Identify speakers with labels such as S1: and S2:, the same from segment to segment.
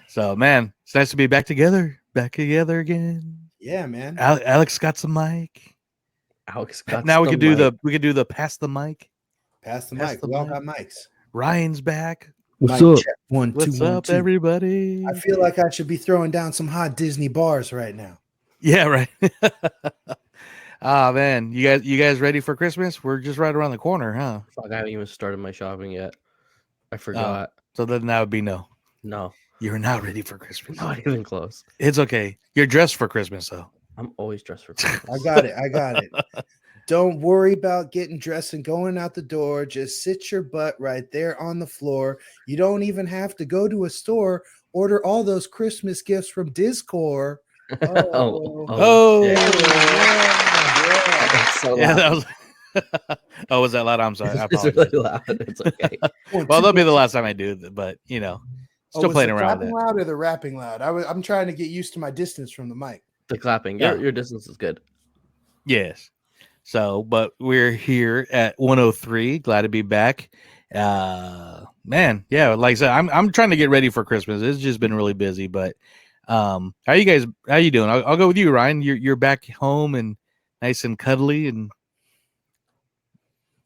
S1: So, man, it's nice to be back together again.
S2: Yeah, man.
S1: Alex got some mic.
S3: Alex got
S1: Now we
S3: the
S1: could do
S3: mic.
S1: the pass the mic.
S2: Pass the
S1: Pass
S2: mic.
S1: the
S2: We all
S1: mic.
S2: got mics.
S1: Ryan's back.
S4: What's
S2: Mic
S4: up?
S2: check. 1, 2,
S1: What's
S2: 1,
S1: up,
S2: 2.
S1: everybody?
S2: I feel like I should be throwing down some hot Disney bars right now.
S1: Yeah, right. Ah, man, you guys ready for Christmas? We're just right around the corner, huh?
S3: Fuck, I haven't even started my shopping yet. I forgot.
S1: So then that would be no.
S3: No,
S1: You're not ready for Christmas.
S3: not even close.
S1: It's okay. You're dressed for Christmas, though.
S3: I'm always dressed for Christmas.
S2: I got it. Don't worry about getting dressed and going out the door. Just sit your butt right there on the floor. You don't even have to go to a store. Order all those Christmas gifts from Discord.
S1: Oh,
S3: yeah.
S2: Yeah.
S3: That's so
S1: yeah,
S3: loud.
S1: that was. Oh, was that loud? I'm sorry. I
S3: It's
S1: apologize.
S3: really loud. It's okay.
S1: Well, that'll be the last time I do it, but still
S2: was
S1: playing
S2: the
S1: around with
S2: clapping
S1: it.
S2: loud or the rapping loud? I'm trying to get used to my distance from the mic.
S3: The clapping.
S1: Yeah.
S3: Your distance is good.
S1: Yes. So, but we're here at 103. Glad to be back. Man, yeah, like I said, I'm trying to get ready for Christmas. It's just been really busy, but how you doing? I'll go with you, Ryan. You're back home and nice and cuddly and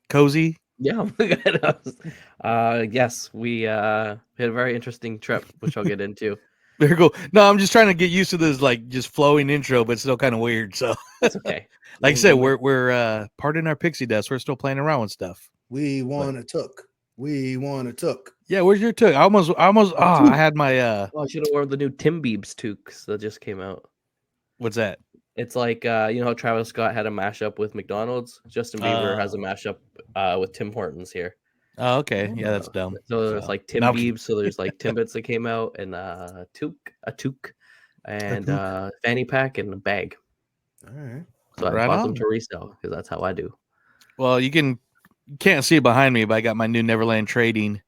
S1: cozy.
S3: Yeah, I'm good. Yes, we had a very interesting trip, which I'll get into.
S1: Very cool. No, I'm just trying to get used to this like just flowing intro, but still kind of weird. So
S3: It's okay.
S1: like I said, we're parting our pixie dust. We're still playing around with stuff.
S2: We want to took. We want to took.
S1: Yeah, where's your took? I almost I had my
S3: Oh, I should have worn the new Tim Biebs toques that just came out.
S1: what's that?
S3: It's like how Travis Scott had a mashup with McDonald's. Justin Bieber has a mashup with Tim Hortons here.
S1: Oh, okay. Yeah, that's dumb.
S3: So there's like Tim
S1: No.
S3: Biebs. So there's like Timbits that came out and a toque, and fanny pack and a bag.
S2: All right.
S3: So I
S1: Right
S3: bought
S1: on.
S3: them to resell because that's how I do.
S1: Well, you can't see it behind me, but I got my new Neverland Trading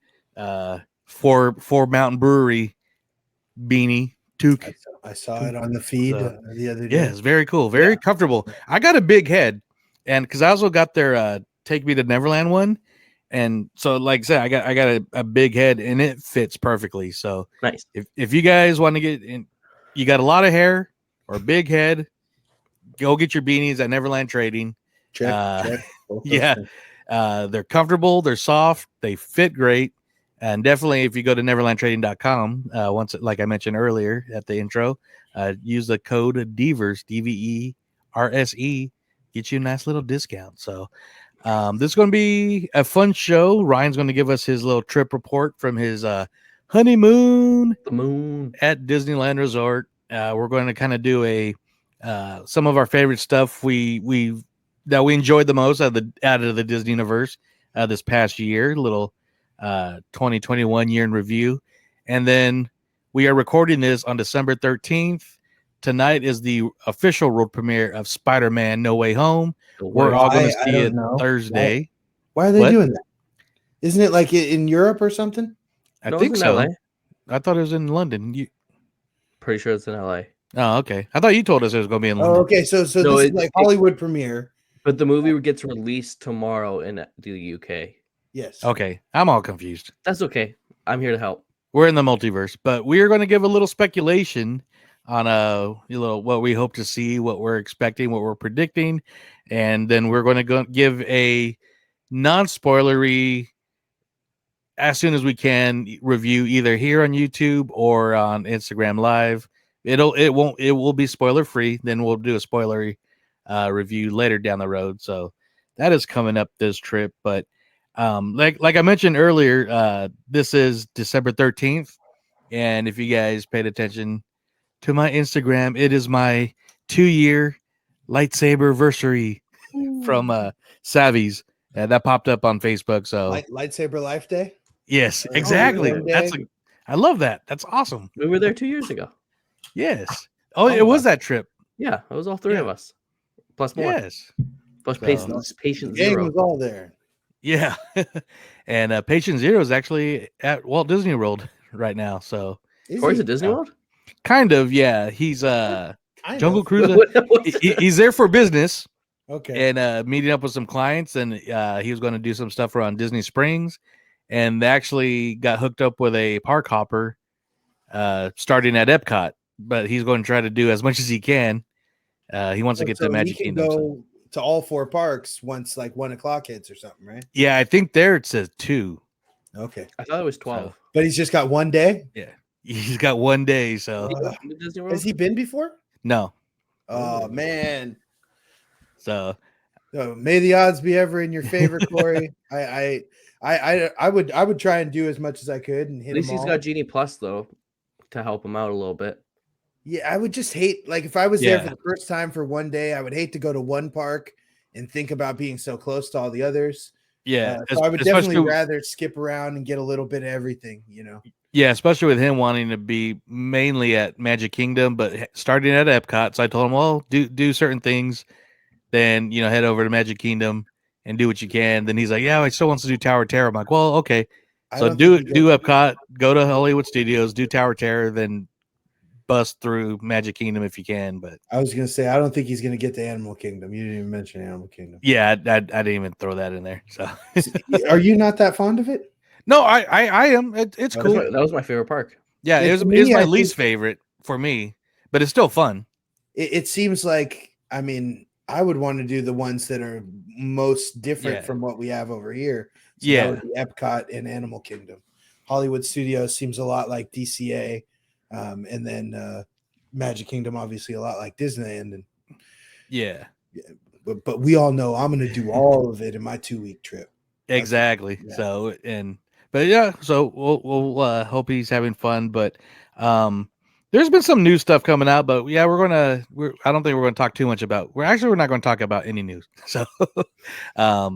S1: for Mountain Brewery beanie toque.
S2: I saw it on the feed the other day.
S1: Yeah, it's very cool, very comfortable. I got a big head, and because I also got their Take Me to Neverland one, and so like I said, I got a big head, and it fits perfectly. So
S3: Nice.
S1: if you guys want to get in, you got a lot of hair or a big head, go get your beanies at Neverland Trading.
S2: Check. Both those
S1: Yeah.
S2: things.
S1: They're comfortable, they're soft, they fit great. And definitely if you go to neverlandtrading.com, like I mentioned earlier at the intro, use the code DEVERS, DVERSE, get you a nice little discount. So this is going to be a fun show. Ryan's going to give us his little trip report from his honeymoon
S3: The moon.
S1: at Disneyland Resort. We're going to kind of do some of our favorite stuff that we enjoyed the most out of the Disney universe this past year, little 2021 year in review. And then we are recording this on December 13th. Tonight is the official world premiere of Spider-Man No Way Home. We're all going to
S2: I
S1: see
S2: don't
S1: it
S2: know.
S1: Thursday.
S2: Why are they
S1: What?
S2: doing that? Isn't it like in Europe or something?
S1: I
S3: No,
S1: think
S3: it's in
S1: so.
S3: LA.
S1: I thought it was in London.
S3: Pretty sure it's in LA.
S1: Oh, okay. I thought you told us it was going to be in
S2: Oh,
S1: London.
S2: okay. So
S3: No,
S2: this is
S3: it's-
S2: like Hollywood premiere.
S3: But the movie gets released tomorrow in the UK.
S2: Yes.
S1: Okay. I'm all confused.
S3: That's okay. I'm here to help.
S1: We're in the multiverse, but we are going to give a little speculation on what we hope to see, what we're expecting, what we're predicting, and then we're going to give a non-spoilery as soon as we can review either here on YouTube or on Instagram Live. It will be spoiler free. Then we'll do a spoilery review later down the road. So that is coming up this trip, but like I mentioned earlier, this is December 13th, and if you guys paid attention to my Instagram, it is my 2-year lightsaber anniversary from Savvy's that popped up on Facebook. So
S2: Lightsaber Life Day.
S1: yes, exactly.
S2: really?
S1: I love that. That's awesome.
S3: We were there 2 years ago.
S1: Yes. Oh, it was that trip.
S3: Yeah, it was all three of us. Plus more.
S1: Yes.
S3: Plus
S1: So-
S3: patient
S2: Gang
S3: zero.
S2: was all there.
S1: Yeah. And Patient Zero is actually at Walt Disney World right now. So
S3: Corey's at Disney World?
S1: kind of, yeah. He's
S2: Kind
S1: Jungle
S2: of.
S1: Cruise.
S3: What's
S1: He's there for business
S2: Okay.
S1: and meeting up with some clients, and he was going to do some stuff around Disney Springs, and they actually got hooked up with a park hopper starting at Epcot, but he's going to try to do as much as he can. He wants to get to Magic
S2: he can
S1: Kingdom.
S2: go to all 4 parks once like 1 o'clock hits or something, right?
S1: Yeah, I think there it says 2.
S2: Okay.
S3: I thought it was 12.
S1: So,
S2: But he's just got 1 day?
S1: yeah. He's got 1 day, so
S3: Disney World?
S2: Has he been before?
S1: no.
S2: Oh man.
S1: So
S2: May the odds be ever in your favor, Corey. I would try and do as much as I could and hit
S3: At least
S2: him
S3: he's
S2: all.
S3: got Genie Plus though to help him out a little bit.
S2: Yeah, I would just hate, like, if I was there for the first time for 1 day, I would hate to go to one park and think about being so close to all the others.
S1: yeah,
S2: So I would definitely rather skip around and get a little bit of everything, you know.
S1: Yeah, especially with him wanting to be mainly at Magic Kingdom, but starting at Epcot. So I told him, well, do certain things, then head over to Magic Kingdom and do what you can. Then he's like, yeah, I still wants to do Tower of Terror. I'm like, well, okay. So do Epcot, go to Hollywood Studios, do Tower of Terror, then bust through Magic Kingdom if you can. But
S2: I was gonna say I don't think he's gonna get to Animal Kingdom. You didn't even mention Animal Kingdom.
S1: Yeah, I didn't even throw that in there. So
S2: are you not that fond of it?
S1: No, I am. It's cool.
S3: That was my favorite park.
S1: Yeah, it was my least favorite for me, but it's still fun.
S2: It seems like, I mean, I would want to do the ones that are most different from what we have over here. So that would be Epcot and Animal Kingdom. Hollywood Studios seems a lot like DCA, and then Magic Kingdom obviously a lot like Disneyland. And but we all know I'm going to do all of it in my 2-week trip.
S1: Exactly. Yeah. So so we'll hope he's having fun. But there's been some new stuff coming out. But yeah, I don't think we're gonna talk too much about. We're not going to talk about any news. So I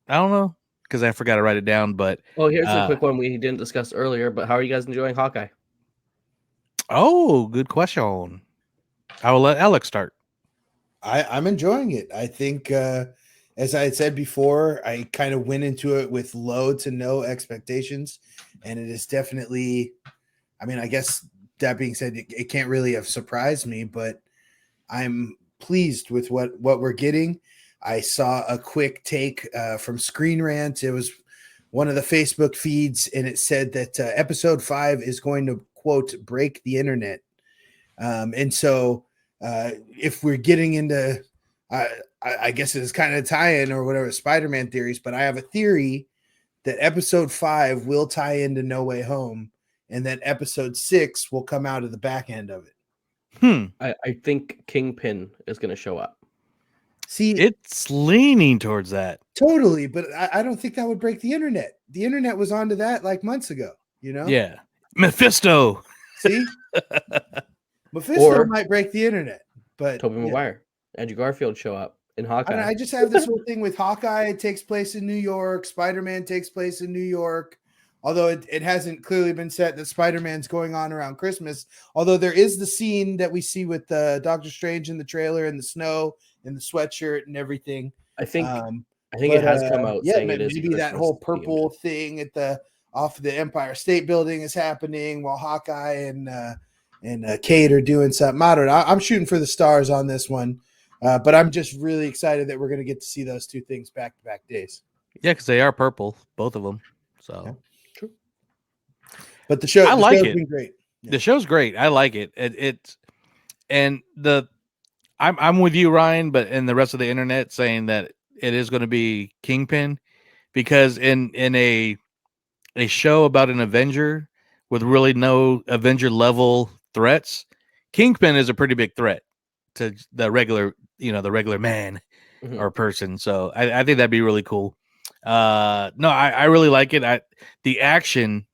S1: don't know because I forgot to write it down. But
S3: here's a quick one we didn't discuss earlier. But how are you guys enjoying Hawkeye?
S1: Oh, good question. I will let Alex start.
S2: I'm enjoying it. I think. As I had said before, I kind of went into it with low to no expectations, and it is definitely, I mean, I guess that being said, it can't really have surprised me, but I'm pleased with what we're getting. I saw a quick take from Screen Rant. It was one of the Facebook feeds, and it said that episode 5 is going to, quote, break the internet. And so if we're getting into I guess it's kind of tie-in or whatever Spider-Man theories, but I have a theory that episode 5 will tie into No Way Home, and that episode 6 will come out of the back end of it.
S3: I think Kingpin is going to show up.
S2: See,
S1: it's leaning towards that.
S2: Totally, but I don't think that would break the internet. The internet was onto that like months ago, you know?
S1: Yeah. Mephisto.
S2: See? Mephisto might break the internet, but
S3: Tobey Maguire, Andrew Garfield show up in Hawkeye.
S2: I just have this whole thing with Hawkeye. It takes place in New York. Spider-Man takes place in New York. Although it hasn't clearly been said that Spider-Man's going on around Christmas. Although there is the scene that we see with Doctor Strange in the trailer in the snow and the sweatshirt and everything.
S3: I think it has come out.
S2: Yeah,
S3: saying
S2: maybe
S3: it is
S2: that whole purple thing at off the Empire State Building is happening while Hawkeye and Kate are doing something. I don't know. I'm shooting for the stars on this one. But I'm just really excited that we're going to get to see those two things back-to-back days.
S1: Yeah, because they are purple, both of them. So
S2: true. But the show's been great.
S1: Yeah. The show's great. I like it. I'm with you, Ryan, but in the rest of the internet saying that it is going to be Kingpin, because in a show about an Avenger with really no Avenger level threats, Kingpin is a pretty big threat to the regular man or person. So I think that'd be really cool. No, I really like it. The action,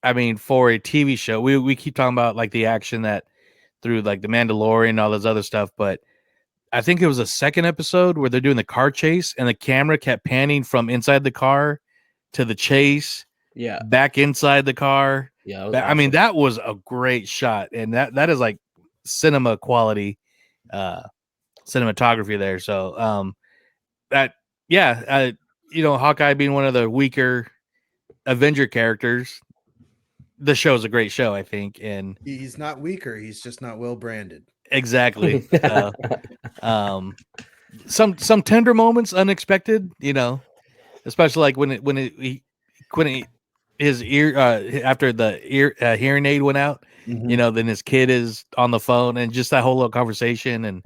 S1: I mean, for a TV show, we keep talking about like the action that through like the Mandalorian and all this other stuff, but I think it was a second episode where they're doing the car chase and the camera kept panning from inside the car to the chase, back inside the car.
S3: Yeah,
S1: I mean, that was a great shot, and that is like cinema quality cinematography there. So Hawkeye being one of the weaker Avenger characters, the show's a great show, I think. And
S2: he's not weaker, he's just not well branded.
S1: Exactly. Some tender moments, unexpected, especially like when he his ear after the ear hearing aid went out.
S2: Mhm.
S1: Then his kid is on the phone, and just that whole little conversation, and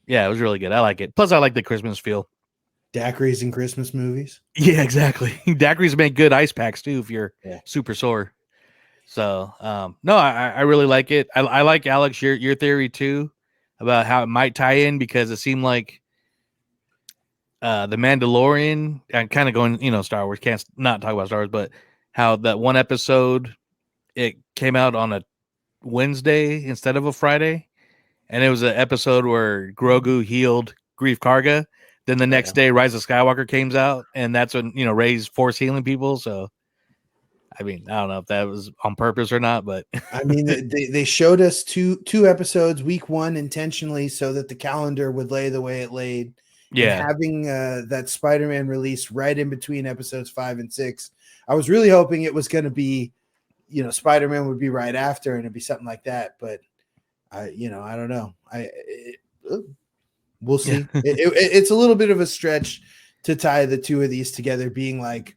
S1: yeah, it was really good. I like it. Plus, I like the Christmas feel.
S2: Daiquiris and Christmas movies.
S1: Yeah, exactly. Daiquiris make good ice packs too if you're
S2: Yeah.
S1: super sore. So, no, I really like it. I like Alex your theory too about how it might tie in, because it seemed like the Mandalorian, and kind of going, Star Wars, can't not talk about Star Wars, but how that one episode it came out on a Wednesday instead of a Friday, and it was an episode where Grogu healed Grief Karga. Then the next day, Rise of Skywalker came out, and that's when Rey's force healing people. So, I mean, I don't know if that was on purpose or not, but
S2: I mean, they showed us two episodes, week one, intentionally so that the calendar would lay the way it laid.
S1: yeah,
S2: And having that Spider-Man release right in between episodes 5 and 6, I was really hoping it was going to be, Spider-Man would be right after, and it'd be something like that. But I don't know. We'll see.
S1: Yeah.
S2: It's a little bit of a stretch to tie the two of these together, being like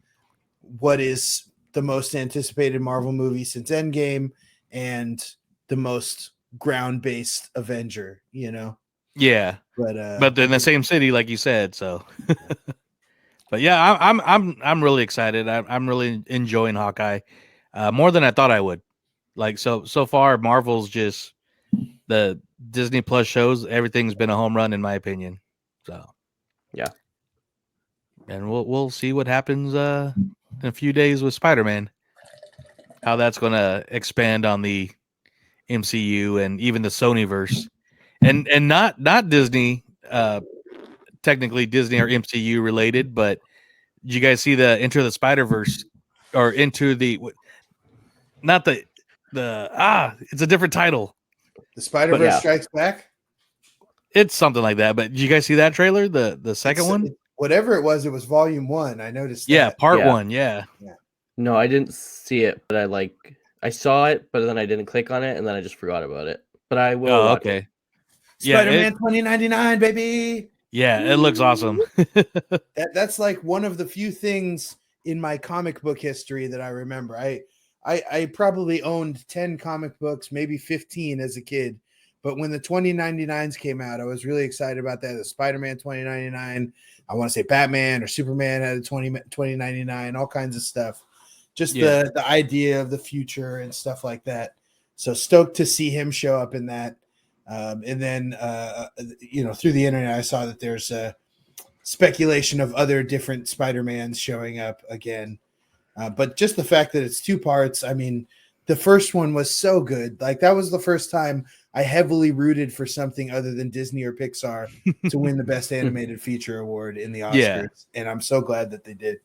S2: what is the most anticipated Marvel movie since Endgame and the most ground-based Avenger,
S1: yeah. But in the same city, like you said. So, but yeah, I'm really excited. I'm really enjoying Hawkeye more than I thought I would. Like so far, Marvel's just the Disney Plus shows. Everything's been a home run in my opinion. So
S3: yeah,
S1: and we'll see what happens in a few days with Spider-Man. How that's going to expand on the MCU and even the Sonyverse, and not Disney. Technically Disney or MCU related, but did you guys see the Into the Spider-Verse or into the not the it's a different title.
S2: The Spider-Verse Strikes Back?
S1: It's something like that. But did you guys see that trailer? The second one?
S2: Whatever it was volume 1. I noticed
S1: Yeah,
S2: that.
S1: part 1, yeah.
S3: No, I didn't see it, but I saw it, but then I didn't click on it, and then I just forgot about it. But I will watch it.
S2: Spider-Man 2099, baby.
S1: Yeah, it looks awesome.
S2: That's like one of the few things in my comic book history that I remember. I probably owned 10 comic books, maybe 15 as a kid. But when the 2099s came out, I was really excited about that. The Spider-Man 2099, I want to say Batman or Superman had a 2099, all kinds of stuff. Just the idea of the future and stuff like that. So stoked to see him show up in that. And then, through the internet, I saw that there's a speculation of other different Spider-Mans showing up again. But just the fact that it's 2 parts, I mean, the first one was so good. Like, that was the first time I heavily rooted for something other than Disney or Pixar to win the Best Animated Feature Award in the Oscars. Yeah. And I'm so glad that they did.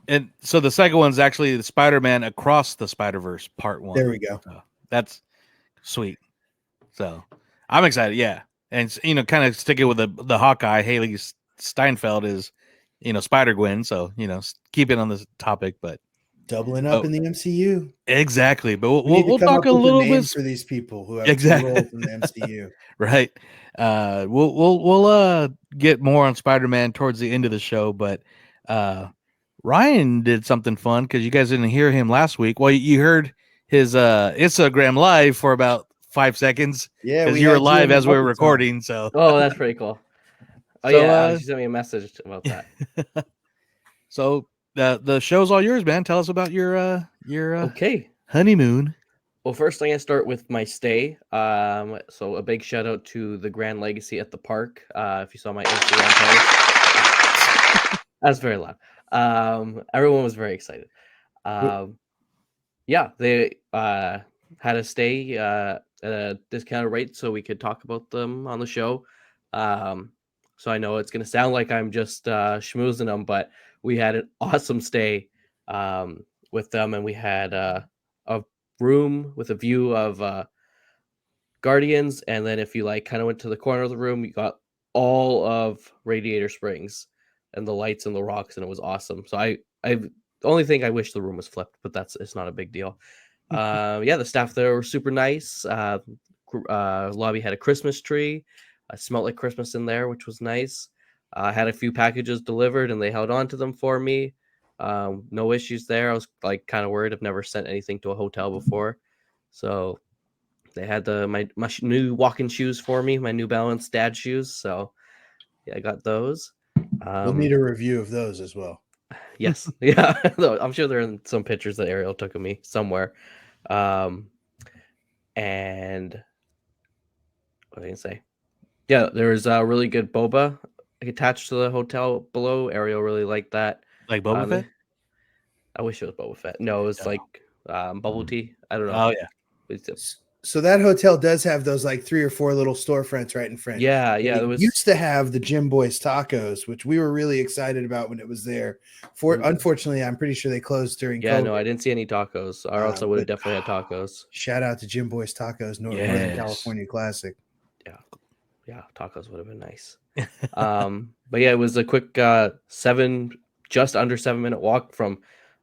S1: And so the second one's actually the Spider-Man Across the Spider-Verse Part 1.
S2: There we go.
S1: So that's sweet. So I'm excited, yeah. And kind of sticking with the Hawkeye, Haley Steinfeld is, Spider-Gwen. So, keep it on this topic, but
S2: doubling up in the MCU.
S1: Exactly. But we'll talk a little bit
S2: for these people who have roles in the MCU.
S1: Right. We'll get more on Spider-Man towards the end of the show, but Ryan did something fun because you guys didn't hear him last week. Well, you heard his Instagram live for about 5 seconds.
S2: Yeah,
S1: because you were live as we were recording. So
S3: that's pretty cool. Oh, so, yeah, she sent me a message about that.
S1: So the show's all yours, man. Tell us about your
S3: okay
S1: honeymoon.
S3: Well, first I'm gonna start with my stay. So a big shout out to the Grand Legacy at the park. If you saw my Instagram post, that's very loud. Everyone was very excited. Yeah, they had a stay at a discounted rate so we could talk about them on the show. So I know it's going to sound like I'm just schmoozing them, but we had an awesome stay with them, and we had a room with a view of Guardians, and then if you kind of went to the corner of the room, you got all of Radiator Springs and the lights and the rocks, and it was awesome. So I the only thing I wish the room was flipped, but it's not a big deal. Yeah, the staff there were super nice. Lobby had a Christmas tree. I smelled like Christmas in there, which was nice. I had a few packages delivered, and they held on to them for me. No issues there. I was like kind of worried. I've never sent anything to a hotel before, so they had my new walking shoes for me, my New Balance dad shoes. So yeah, I got those.
S2: We'll need a review of those as well.
S3: Yes, yeah. I'm sure they're in some pictures that Ariel took of me somewhere. And what did I say? Yeah, there was a really good boba attached to the hotel below. Ariel really liked that.
S1: Like Boba Fett?
S3: I wish it was Boba Fett. No, it was
S1: Oh.
S3: like bubble tea. I don't know.
S1: Oh yeah.
S2: So that hotel does have those like 3 or 4 little storefronts right in front.
S3: Yeah.
S2: It
S3: It was
S2: used to have the Jim Boy's Tacos, which we were really excited about when it was there. Unfortunately, I'm pretty sure they closed during COVID.
S3: No, I didn't see any tacos. Or else I would have definitely had tacos.
S2: Shout out to Jim Boy's Tacos, Northern California classic.
S3: Yeah, tacos would have been nice. But yeah, it was a quick just under 7-minute walk from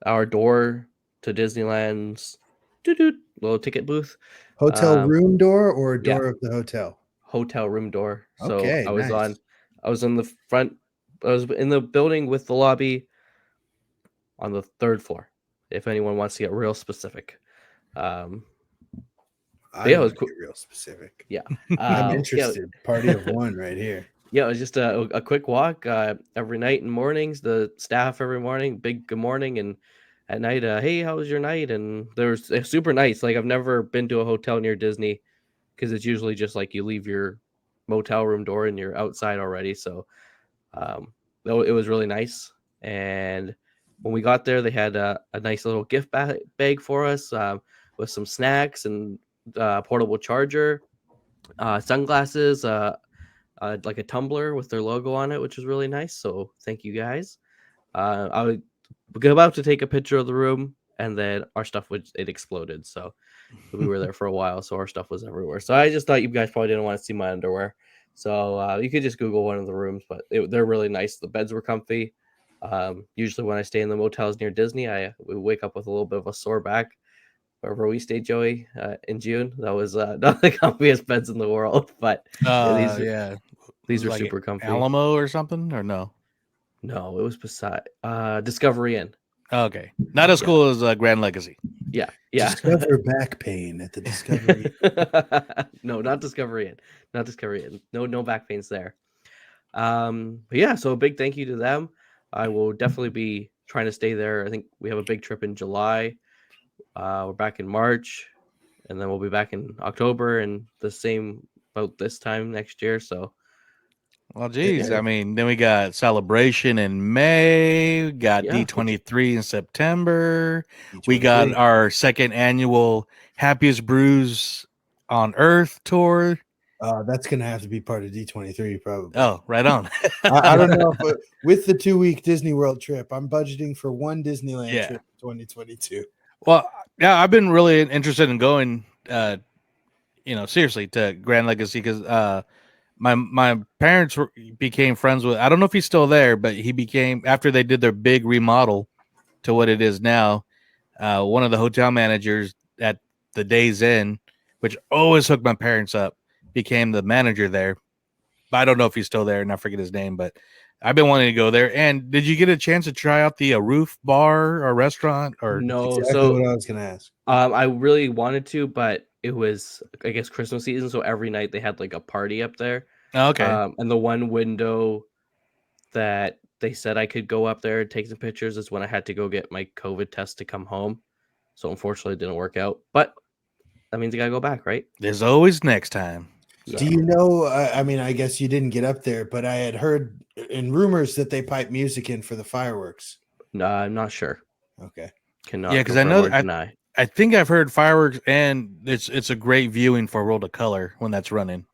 S3: our door to Disneyland's little ticket booth.
S2: Hotel room door or door of the hotel?
S3: Hotel room door. So
S2: Okay,
S3: I was
S2: nice.
S3: I was in the front. I was in the building with the lobby on the 3rd floor. If anyone wants to get real specific.
S2: I was real specific.
S3: Yeah.
S2: I'm interested. Party of one right here.
S3: Yeah, it was just a quick walk every night and mornings. The staff every morning, big good morning, and at night, hey, how was your night? And there's super nice. Like I've never been to a hotel near Disney because it's usually just like you leave your motel room door and you're outside already. So it was really nice. And when we got there, they had a nice little gift bag for us with some snacks and portable charger, sunglasses, like a tumbler with their logo on it, which was really nice. So thank you guys. I was about to take a picture of the room, and then our stuff it exploded. So we were there for a while, so our stuff was everywhere. So I just thought you guys probably didn't want to see my underwear. So you could just Google one of the rooms, but they're really nice. The beds were comfy. Usually when I stay in the motels near Disney, we wake up with a little bit of a sore back. Wherever we stayed, Joey, in June, that was not the comfiest beds in the world, but these were super comfy.
S1: Alamo or something, or no?
S3: No, it was beside Discovery Inn.
S1: Okay, not as cool as Grand Legacy.
S3: Yeah.
S2: Discover back pain at the Discovery.
S3: No, not Discovery Inn. Not Discovery Inn. No back pains there. But yeah, so a big thank you to them. I will definitely be trying to stay there. I think we have a big trip in July. We're back in March, and then we'll be back in October, and the same about this time next year. So,
S1: well, geez, I mean, then we got Celebration in May, we got D23 in September, we got our 2nd annual Happiest Brews on Earth tour.
S2: That's gonna have to be part of D23, probably.
S1: Oh, right on.
S2: I don't know, but with the 2-week Disney World trip, I'm budgeting for one Disneyland trip in 2022.
S1: Well, yeah, I've been really interested in going, seriously, to Grand Legacy because my parents became friends with. I don't know if he's still there, but he became after they did their big remodel to what it is now. One of the hotel managers at the Days Inn, which always hooked my parents up, became the manager there. But I don't know if he's still there, and I forget his name, but. I've been wanting to go there. And did you get a chance to try out the roof bar or restaurant? Or
S3: no,
S2: exactly what I was going to ask.
S3: I really wanted to, but it was, I guess, Christmas season. So every night they had like a party up there.
S1: Okay.
S3: And the one window that they said I could go up there and take some pictures is when I had to go get my COVID test to come home. So unfortunately, it didn't work out. But that means I got to go back, right?
S1: There's always next time.
S2: So. Do you know, I mean, I guess you didn't get up there, but I had heard in rumors that they pipe music in for the fireworks.
S3: No, I'm not sure.
S2: Okay.
S3: Cannot.
S1: Yeah, because I know I think I've heard fireworks, and it's a great viewing for World of Color when that's running.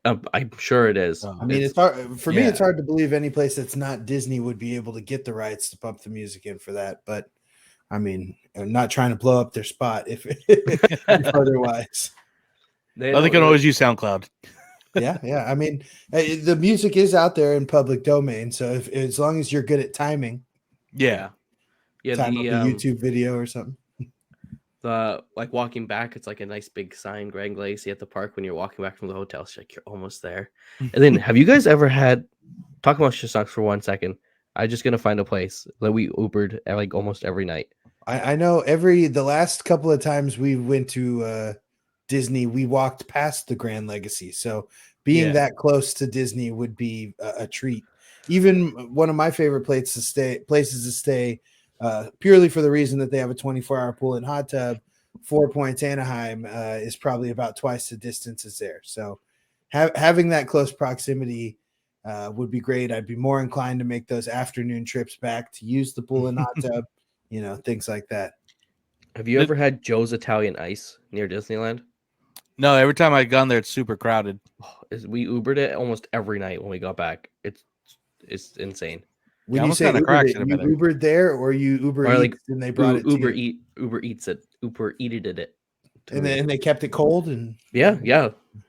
S3: I'm sure it is.
S2: I mean, it's hard for me. It's hard to believe any place that's not Disney would be able to get the rights to pump the music in for that. But I mean, I'm not trying to blow up their spot if otherwise.
S1: They can always use SoundCloud.
S2: Yeah. I mean, the music is out there in public domain, so as long as you're good at timing,
S3: time up
S2: a YouTube video or something.
S3: The like walking back, it's like a nice big sign, Grand Legacy at the park. When you're walking back from the hotel, it's like you're almost there. And then, have you guys ever had talking about Shishnox for 1 second? I'm just gonna find a place that we Ubered like almost every night.
S2: I know the last couple of times we went to Disney, we walked past the Grand Legacy. So being
S3: Yeah.
S2: that close to Disney would be a treat. Even one of my favorite places to stay, purely for the reason that they have a 24-hour pool and hot tub. 4 Points Anaheim is probably about twice the distance as there. So having that close proximity would be great. I'd be more inclined to make those afternoon trips back to use the pool and hot tub, things like that.
S3: Have you ever had Joe's Italian Ice near Disneyland?
S1: No, every time I've gone there, it's super crowded.
S3: We Ubered it almost every night when we got back. It's insane.
S2: When
S1: Yeah,
S2: you
S1: almost
S2: say
S1: kinda
S2: Ubered
S1: cracks
S2: it,
S1: in a
S2: you
S1: minute.
S2: Ubered there, or you Uber
S3: Or like
S2: Eats and they brought it to
S3: Uber
S2: you?
S3: Eats it. Uber Eated it.
S2: And then they kept it cold, and
S3: Yeah,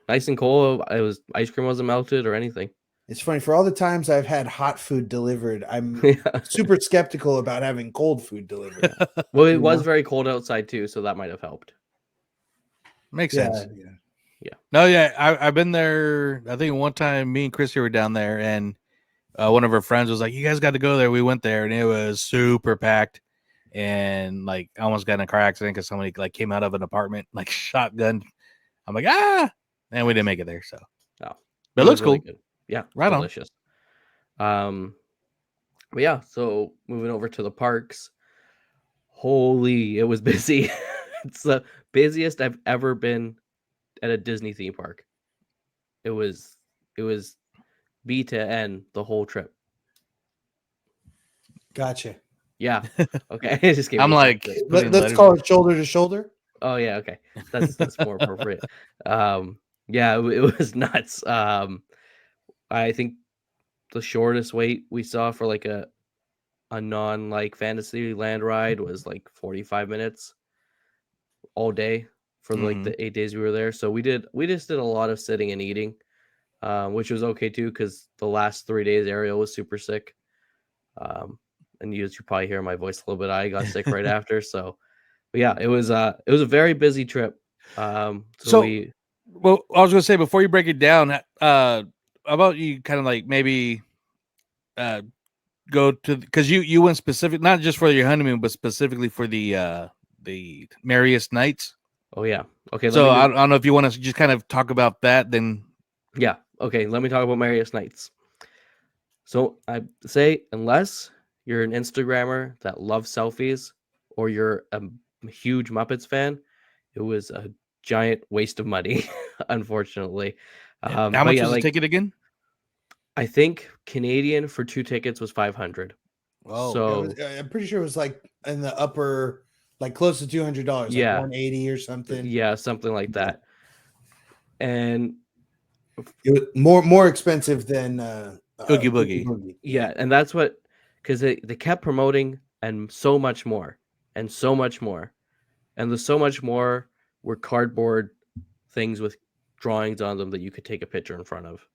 S3: nice and cold. It was ice cream wasn't melted or anything.
S2: it's funny, for all the times I've had hot food delivered, I'm
S3: Yeah.
S2: super skeptical about having cold food delivered.
S3: Well, it
S2: You
S3: was
S2: know?
S3: very cold outside too, so that might have helped.
S1: Makes
S2: Yeah,
S1: sense.
S2: yeah.
S1: No, yeah, I've been there. I think one time me and Chrissy were down there, and one of her friends was like, "You guys got to go there." We went there, and it was super packed, and like I almost got in a car accident because somebody like came out of an apartment like shotgun. I'm like, and we didn't make it there. So,
S3: Oh,
S1: but it looks
S3: really
S1: cool.
S3: good. Yeah,
S1: Right on.
S3: delicious. But yeah, so moving over to the parks. Holy, it was busy. It's the busiest I've ever been at a Disney theme park. It was B to N the whole trip.
S2: Gotcha.
S3: Yeah. Okay. I just gave
S1: I'm
S3: it a
S1: like,
S3: synopsis.
S1: putting
S2: Let's
S1: letters.
S2: call it shoulder to shoulder.
S3: Oh yeah, okay. That's more appropriate. Yeah, it was nuts. I think the shortest wait we saw for like a non like fantasy land ride was like 45 minutes all day for like the 8 days we were there. So we just did a lot of sitting and eating, which was okay too because the last 3 days Ariel was super sick. And you probably hear my voice a little bit. I got sick right after. So but yeah, it was a very busy trip.
S1: Well, I was gonna say before you break it down, how about you kind of like maybe go to, because you went specific, not just for your honeymoon, but specifically for the Merriest Nites.
S3: Oh yeah. Okay.
S1: So I don't know if you want to just kind of talk about that. Then
S3: yeah. Okay. Let me talk about Merriest Nites. So I say, unless you're an Instagrammer that loves selfies, or you're a huge Muppets fan, it was a giant waste of money, unfortunately.
S1: how much was the ticket again?
S3: I think Canadian for 2 tickets was $500.
S1: Oh,
S3: so
S2: I'm pretty sure it was like in the upper, like close to $200, like
S3: Yeah.
S2: 180 or something.
S3: yeah, something like that. And
S2: It was more expensive than
S1: Oogie Boogie.
S3: yeah, and that's what, because they kept promoting and so much more and so much more, and the so much more were cardboard things with drawings on them that you could take a picture in front of.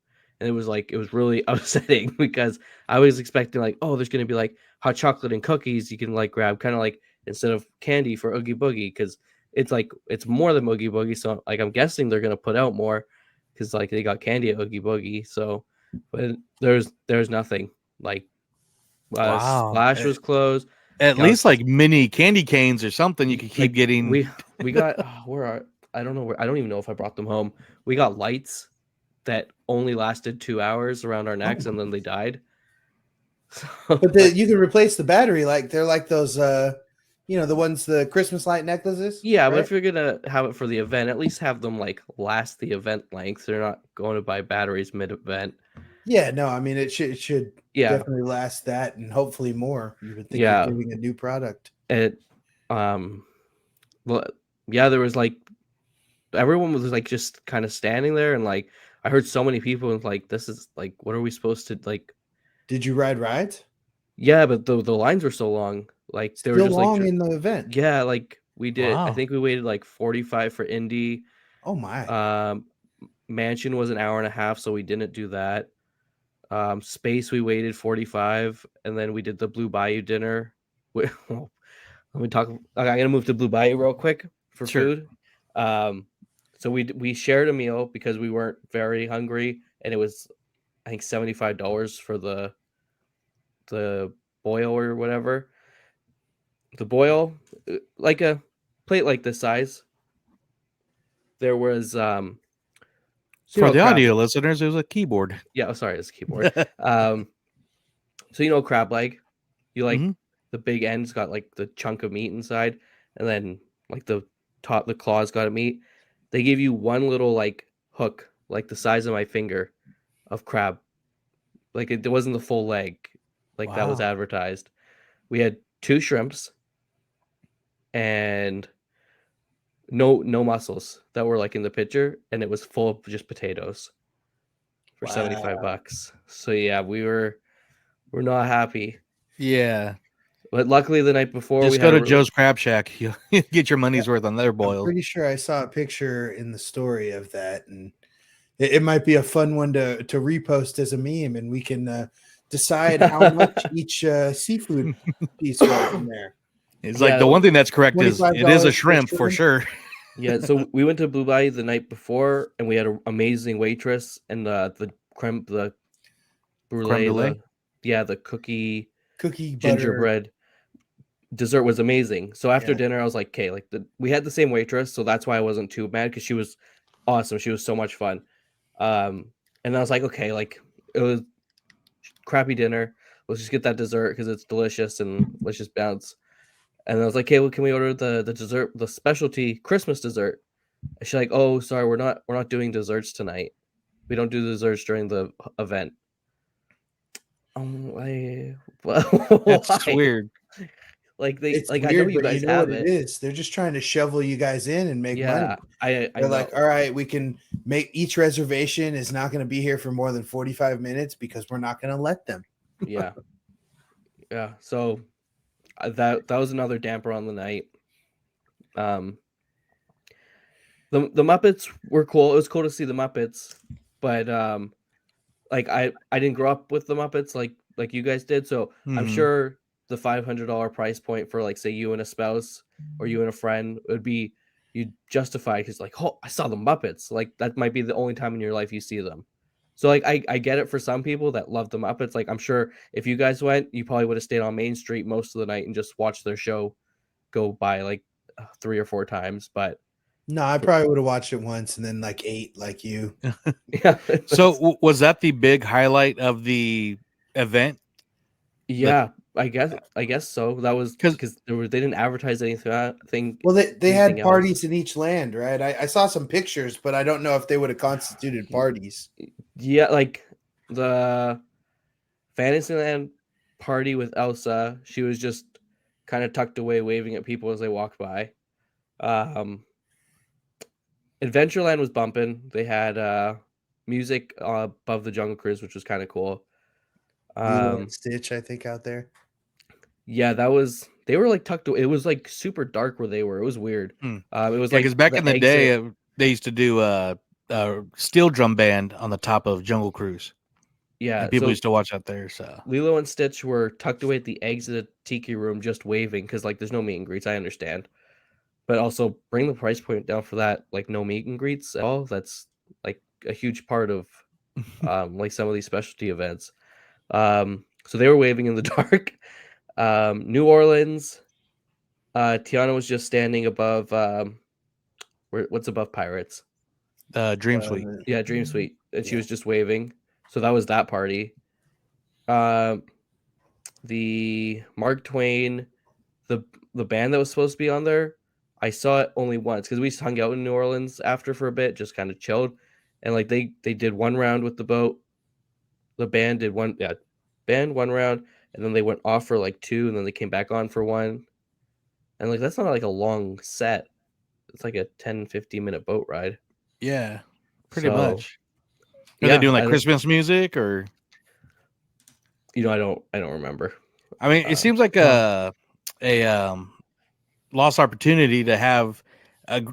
S3: And it was really upsetting because I was expecting like, oh, there's gonna be like hot chocolate and cookies you can like grab, kind of like instead of candy for Oogie Boogie, because it's like it's more than Oogie Boogie. So like I'm guessing they're gonna put out more because like they got candy at Oogie Boogie. So, but there's nothing like
S1: Wow.
S3: Splash was closed.
S1: At least like mini candy canes or something you could keep
S3: Like,
S1: getting.
S3: We got I don't know where, I don't even know if I brought them home. We got lights that only lasted 2 hours around our necks, and then they died. So,
S2: But you can replace the battery, like they're like those the ones, the Christmas light necklaces.
S3: yeah,
S2: right?
S3: but if you're gonna have it for the event, at least have them like last the event length. They're not going to buy batteries mid-event.
S2: Yeah, no, I mean it should
S3: Yeah.
S2: definitely last that and hopefully more. You would think
S3: Yeah.
S2: you're giving a new product.
S3: It well, yeah, there was like everyone was like just kind of standing there, and like I heard so many people and like, this is like, what are we supposed to like?
S2: Did you ride rides?
S3: Yeah, but the lines were so long. Like they were
S2: Still
S3: just
S2: long
S3: like
S2: in the event.
S3: yeah, like we did. I
S1: Wow.
S3: think we waited like 45 for Indy.
S2: Oh my.
S3: Mansion was an hour and a half, so we didn't do that. Space we waited 45, and then we did the Blue Bayou dinner. Let me talk. Okay, I'm gonna move to Blue Bayou real quick for food. So we shared a meal because we weren't very hungry, and it was I think $75 for the the boil or whatever. The boil, like a plate like this size. There was
S1: For the
S3: crab.
S1: audio listeners, it was a keyboard.
S3: Yeah, sorry, it's a keyboard. So crab leg. You like the big end's got like the chunk of meat inside, and then like the claws got a meat. They gave you one little like hook, like the size of my finger, of crab. Like it wasn't the full leg, like that was
S1: Wow.
S3: advertised. We had 2 shrimps and no mussels that were like in the picture, and it was full of just potatoes for $75. So yeah, we're not happy.
S1: Yeah.
S3: But luckily the night before
S1: Just
S3: we
S1: go
S3: had
S1: to Joe's Crab Shack. You get your money's worth on their
S2: I'm
S1: boils.
S2: pretty sure I saw a picture in the story of that, and it might be a fun one to repost as a meme, and we can decide how much each seafood piece was in there.
S1: It's like the one thing that's correct is it is a
S2: $25
S1: shrimp for sure.
S3: Yeah, so we went to Blue Bayou the night before, and we had an amazing waitress, and the creme brulee, the cookie
S2: butter.
S3: gingerbread dessert was amazing. So after dinner, I was like, okay, like we had the same waitress, so that's why I wasn't too mad, because she was awesome. She was so much fun. And I was like, okay, like it was crappy dinner. Let's just get that dessert because it's delicious, and let's just bounce. And I was like, hey, well, can we order the dessert, the specialty Christmas dessert? And she's like, oh, sorry, we're not doing desserts tonight. We don't do desserts during the event.
S1: That's weird.
S3: Like
S2: it's
S3: like
S2: weird,
S3: I know you
S2: but
S3: guys
S2: you know
S3: have
S2: what it is. They're just trying to shovel you guys in and make money.
S3: They're
S2: like, all right, we can make each reservation is not going to be here for more than 45 minutes because we're not going to let them.
S3: Yeah. So that was another damper on the night. The Muppets were cool. It was cool to see the Muppets, but like I didn't grow up with the Muppets like you guys did, so I'm sure the $500 price point for like say you and a spouse or you and a friend would be you justify because like, oh, I saw the Muppets. Like that might be the only time in your life you see them. So like I get it for some people that love the Muppets. Like I'm sure if you guys went, you probably would have stayed on Main Street most of the night and just watched their show go by like 3 or 4 times. But
S2: no, I probably would have watched it once and then like 8 like you.
S3: Yeah.
S1: So was that the big highlight of the event?
S3: Yeah, I guess so. That was because they didn't advertise anything.
S2: Well, they had parties
S3: else.
S2: in each land, right? I saw some pictures, but I don't know if they would have constituted parties.
S3: Yeah, like the Fantasyland party with Elsa, she was just kind of tucked away, waving at people as they walked by. Adventureland was bumping. They had music above the Jungle Cruise, which was kind of cool.
S2: Lilo and Stitch, I think, out there.
S3: Yeah, they were like tucked away. It was like super dark where they were. It was weird. It was
S1: because back in the day, they used to do a steel drum band on the top of Jungle Cruise.
S3: Yeah,
S1: and people used to watch out there. So
S3: Lilo and Stitch were tucked away at the exit of Tiki Room, just waving because like there's no meet and greets. I understand, but also bring the price point down for that. Like no meet and greets at all. That's like a huge part of like some of these specialty events. So they were waving in the dark. New Orleans, Tiana was just standing above what's above Pirates?
S1: Dream Suite.
S3: Yeah, Dream Suite. And she was just waving. So that was that party. The Mark Twain, the band that was supposed to be on there, I saw it only once because we hung out in New Orleans after for a bit, just kind of chilled. And like they did one round with the boat. The band did one round, and then they went off for like 2, and then they came back on for 1. And like that's not like a long set. It's like a 10-15 minute boat ride.
S1: Yeah, pretty much. Are
S3: Yeah,
S1: they doing like Christmas music or?
S3: I don't remember.
S1: I mean, it seems like a lost opportunity to have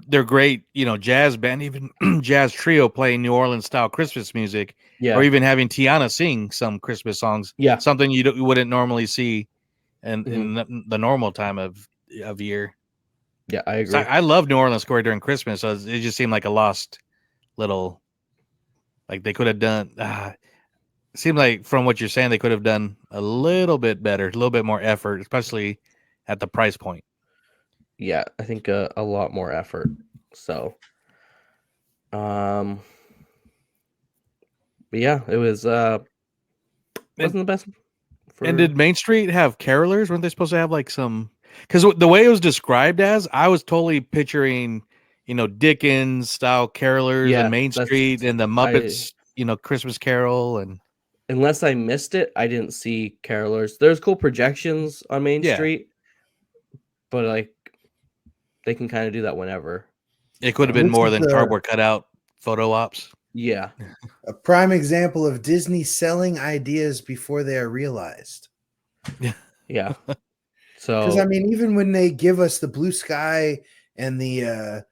S1: their great, jazz band, even jazz trio playing New Orleans style Christmas music, or even having Tiana sing some Christmas songs.
S3: Yeah,
S1: something you wouldn't normally see in the normal time of year.
S3: Yeah, I agree.
S1: I love New Orleans Square during Christmas, so it just seemed like a lost little. Like they could have done. seems like from what you're saying, they could have done a little bit better, a little bit more effort, especially at the price point.
S3: Yeah, I think a lot more effort. So, but yeah, it was wasn't the best.
S1: And did Main Street have carolers? Weren't they supposed to have like some? Because the way it was described as, I was totally picturing, Dickens style carolers and Main Street and the Muppets, Christmas Carol and.
S3: Unless I missed it, I didn't see carolers. There's cool projections on Main Street, but like they can kind of do that whenever.
S1: It could have been more than cardboard cutout photo ops.
S3: Yeah.
S2: A prime example of Disney selling ideas before they are realized.
S3: Yeah. So,
S2: because I mean, even when they give us the blue sky and the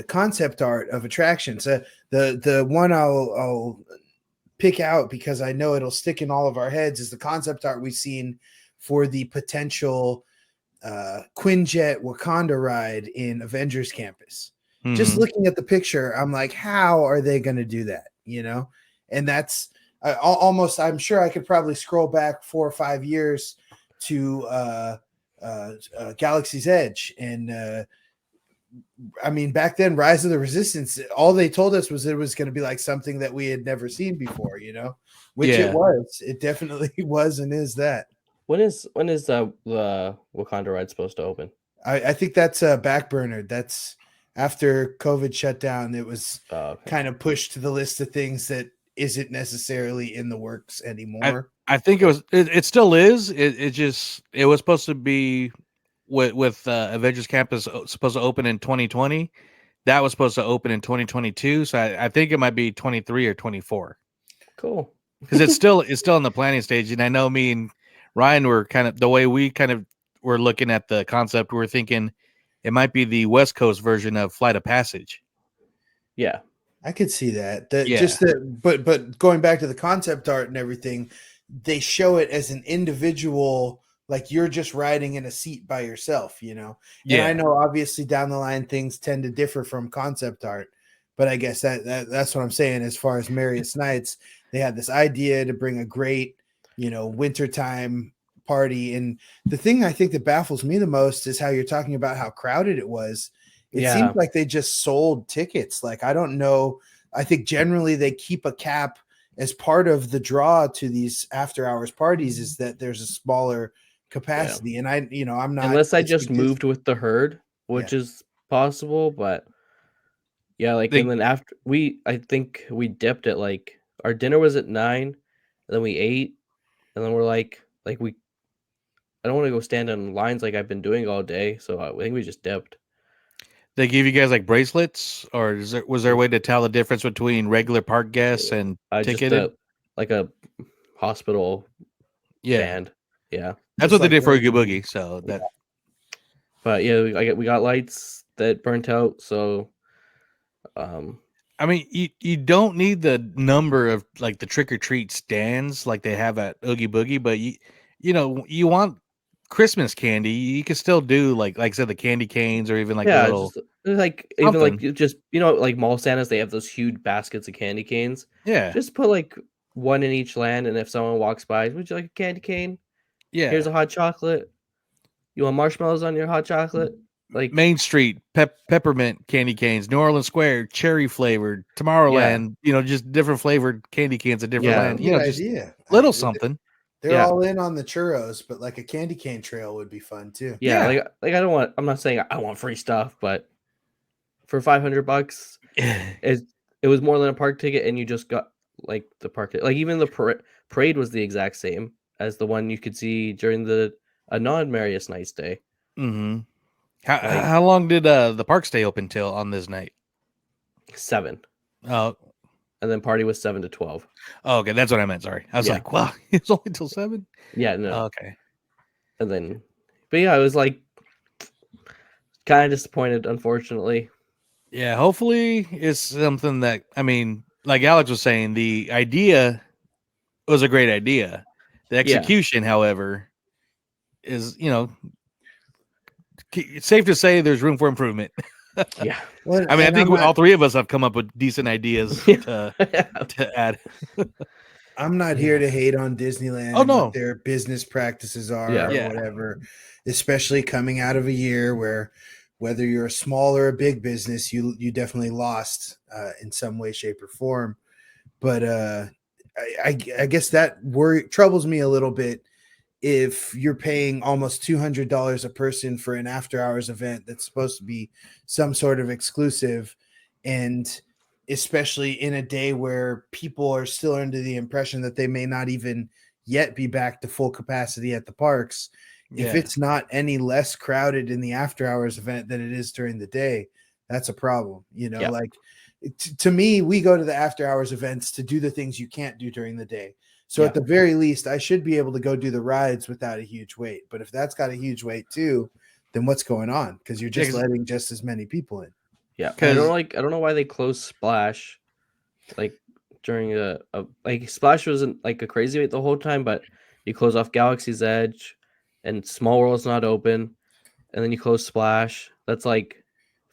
S2: concept art of attractions, the one I'll pick out because I know it'll stick in all of our heads is the concept art we've seen for the potential Quinjet Wakanda ride in Avengers Campus. Mm-hmm. Just looking at the picture, I'm like, how are they going to do that? And that's almost, I'm sure I could probably scroll back 4 or 5 years to Galaxy's Edge. And I mean, back then, Rise of the Resistance, all they told us was it was going to be like something that we had never seen before, which it was. It definitely was and is that.
S3: When is the Wakanda ride supposed to open?
S2: I think that's backburnered. That's after COVID shut down. It was kind of pushed to the list of things that isn't necessarily in the works anymore.
S1: I think it still is. It was supposed to be with Avengers Campus supposed to open in 2020. That was supposed to open in 2022. So I think it might be 23 or 24.
S3: Cool.
S1: Because it's still in the planning stage. And I know me and Ryan were kind of the way we kind of were looking at the concept. We're thinking it might be the West Coast version of Flight of Passage.
S3: Yeah.
S2: I could see that. But going back to the concept art and everything, they show it as an individual, like you're just riding in a seat by yourself, Yeah. And I know obviously down the line things tend to differ from concept art, but I guess that's what I'm saying. As far as Merriest Nites, they had this idea to bring a great, wintertime party. And the thing I think that baffles me the most is how you're talking about how crowded it was. It seems like they just sold tickets. Like, I don't know. I think generally they keep a cap as part of the draw to these after hours parties is that there's a smaller capacity. And I'm not,
S3: unless I just moved with the herd, which is possible, but and then after I think we dipped at like our dinner was at 9, and then we ate, and then we're like I don't want to go stand in lines like I've been doing all day. So I think we just dipped.
S1: They give you guys like bracelets, or was there a way to tell the difference between regular park guests and ticketed?
S3: Like a hospital band. Yeah.
S1: That's what they did for Oogie Boogie. So that.
S3: But we got lights that burnt out. So,
S1: I mean, you don't need the number of like the trick or treat stands like they have at Oogie Boogie, but you want Christmas candy. You can still do like I said, the candy canes or even like little
S3: like something. Even like just like mall Santas, they have those huge baskets of candy canes.
S1: Yeah,
S3: just put like one in each land, and if someone walks by, would you like a candy cane?
S1: Yeah,
S3: here's a hot chocolate. You want marshmallows on your hot chocolate? Like
S1: Main Street peppermint candy canes, New Orleans Square cherry flavored, Tomorrowland. Just different flavored candy cans at different land. Just little something.
S2: They're all in on the churros, but like a candy cane trail would be fun too.
S3: Yeah. Like I don't want. I'm not saying I want free stuff, but for $500, it was more than a park ticket, and you just got like the park. Like even the parade was the exact same as the one you could see during a non-Merriest Nites day.
S1: Mm-hmm. How long did the park stay open till on this night?
S3: 7.
S1: Oh.
S3: And then party was 7 to 12.
S1: Oh, okay, that's what I meant. Sorry, I was like, "Wow, it's only till 7."
S3: Yeah, no.
S1: Oh, okay.
S3: And then, but yeah, I was like, kind of disappointed, unfortunately.
S1: Yeah, hopefully it's something that like Alex was saying, the idea was a great idea. The execution, however, is it's safe to say there's room for improvement.
S3: Yeah.
S2: Well,
S1: I think all 3 of us have come up with decent ideas to add.
S2: I'm not here to hate on Disneyland
S1: Oh,
S2: and
S1: no.
S2: what their business practices are
S3: Yeah.
S2: or
S1: Yeah.
S2: whatever, especially coming out of a year where whether you're a small or a big business, you definitely lost in some way, shape, or form. But I guess that troubles me a little bit if you're paying almost $200 a person for an after hours event that's supposed to be some sort of exclusive, and especially in a day where people are still under the impression that they may not even yet be back to full capacity at the parks. If
S1: Yeah.
S2: it's not any less crowded in the after hours event than it is during the day, that's a problem.
S3: Yeah.
S2: Like to me, we go to the after hours events to do the things you can't do during the day. So at the very least, I should be able to go do the rides without a huge wait. But if that's got a huge wait too, then what's going on? Because you're just letting just as many people in.
S3: Yeah, I don't know why they closed Splash, like during like Splash wasn't like a crazy wait the whole time, but you close off Galaxy's Edge, and Small World's not open, and then you close Splash. That's like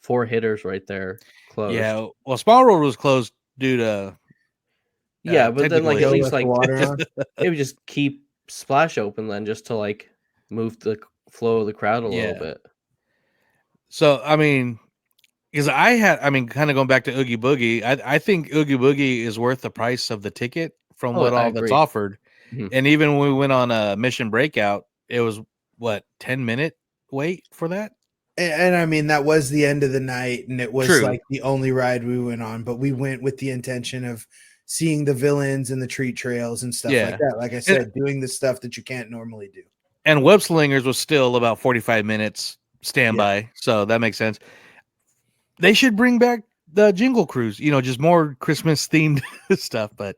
S3: 4 hitters right there closed.
S1: Yeah, well, Small World was closed due to
S3: but then like at least like
S2: water
S3: maybe just keep Splash open then, just to like move the flow of the crowd a little bit.
S1: So I mean, because kind of going back to Oogie Boogie, I think Oogie Boogie is worth the price of the ticket from what all that's offered. And even when we went on a Mission Breakout, it was 10-minute wait for that.
S2: And I mean, that was the end of the night, and it was like the only ride we went on, but we went with the intention of seeing the villains and the treat trails and stuff like that. Like I said, doing the stuff that you can't normally do.
S1: And Web Slingers was still about 45 minutes standby, so that makes sense. They should bring back the Jingle Cruise, just more Christmas themed stuff. But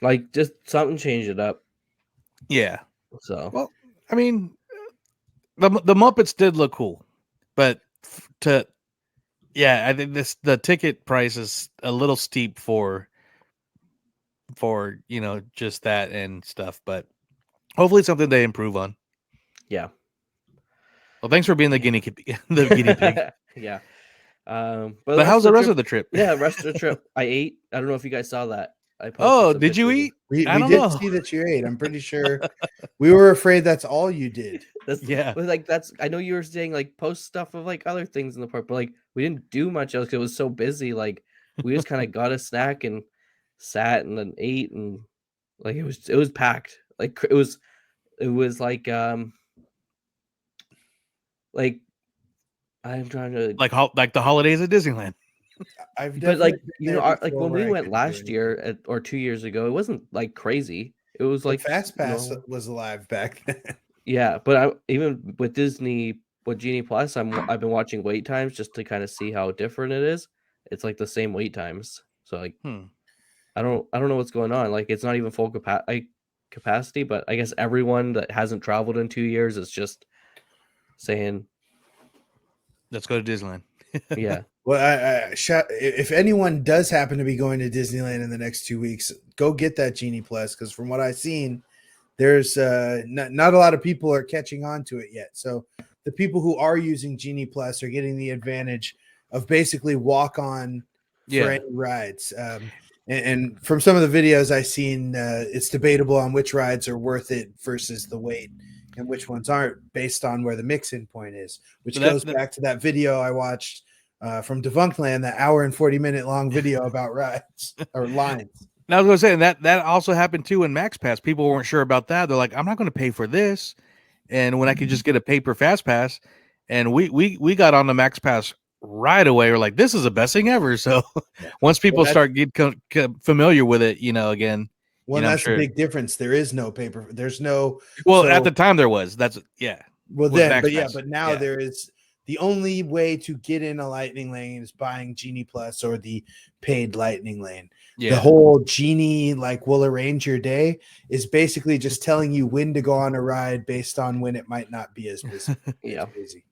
S3: like just something, change it up.
S1: Yeah.
S3: So,
S1: well, I mean, the Muppets did look cool, but I think the ticket price is a little steep for just that and stuff. But hopefully, it's something they improve on.
S3: Yeah.
S1: Well, thanks for being the guinea pig.
S3: Yeah.
S1: But how's the rest of the trip?
S3: Yeah, rest of the trip. I ate. I don't know if you guys saw that.
S1: Did you eat?
S2: We did see that you ate. I'm pretty sure we were afraid that's all you did.
S3: I know you were saying like post stuff of like other things in the park, but like we didn't do much else because it was so busy. Like we just kind of got a snack and sat and then ate, and like it was packed. Like it was like I'm trying to
S1: like the holidays at Disneyland.
S3: But like like when we went last year or 2 years ago, it wasn't like crazy. It was like
S2: Fast Pass was alive back then.
S3: Yeah, but even with Disney with Genie Plus, I've been watching wait times just to kind of see how different it is. It's like the same wait times, so like I don't know what's going on. Like it's not even full capacity, but I guess everyone that hasn't traveled in 2 years is just saying,
S1: "Let's go to Disneyland."
S3: Yeah.
S2: Well, if anyone does happen to be going to Disneyland in the next 2 weeks, go get that Genie Plus, because from what I've seen, there's not a lot of people are catching on to it yet. So the people who are using Genie Plus are getting the advantage of basically walk on for any rides. And from some of the videos I've seen, it's debatable on which rides are worth it versus the wait, and which ones aren't, based on where the mix-in point is, which goes back to that video I watched from Defunctland, that hour and 40-minute long video about rides or lines.
S1: Now I was going to say that also happened too in Max Pass. People weren't sure about that. They're like, I'm not going to pay for this, and when I could just get a paper Fast Pass, and we got on the Max Pass right away. We're like, this is the best thing ever. So once people start getting familiar with it, again.
S2: Well, that's a big difference. There is no paper. There's no.
S1: Well, at the time there was. That's
S2: Well, then, but now there is. The only way to get in a Lightning Lane is buying Genie Plus or the paid Lightning Lane. The whole Genie, like, will arrange your day is basically just telling you when to go on a ride based on when it might not be as busy. Busy.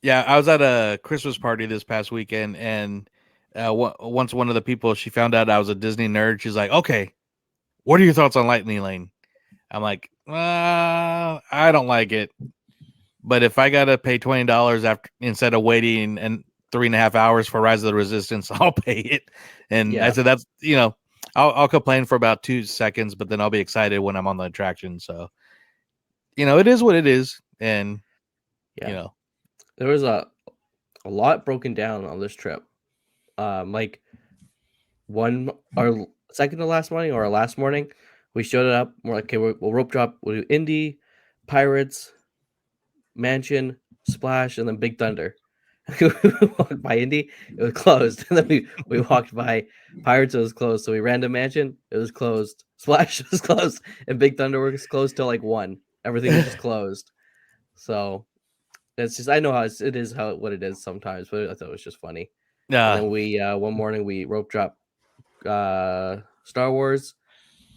S1: Yeah, I was at a Christmas party this past weekend, and once one of the people, she found out I was a Disney nerd. She's like, "Okay, what are your thoughts on Lightning Lane?" I'm like, I don't like it, but if I gotta pay $20 instead of waiting and 3.5 hours for Rise of the Resistance, I'll pay it. And I said, that's I'll complain for about 2 seconds, but then I'll be excited when I'm on the attraction. So, it is what it is, and
S3: Yeah, there was a lot broken down on this trip. Like our second to last morning or our last morning, we showed it up. We're like, okay, we'll rope drop. We'll do Indy, Pirates, Mansion, Splash, and then Big Thunder. We walked by Indy, it was closed. And then we walked by Pirates, it was closed. So we ran to Mansion, it was closed. Splash was closed, and Big Thunder was closed till like 1. Everything was just closed. So it's just, I know how it is what it is sometimes, but I thought it was just funny. And then we one morning we rope dropped Star Wars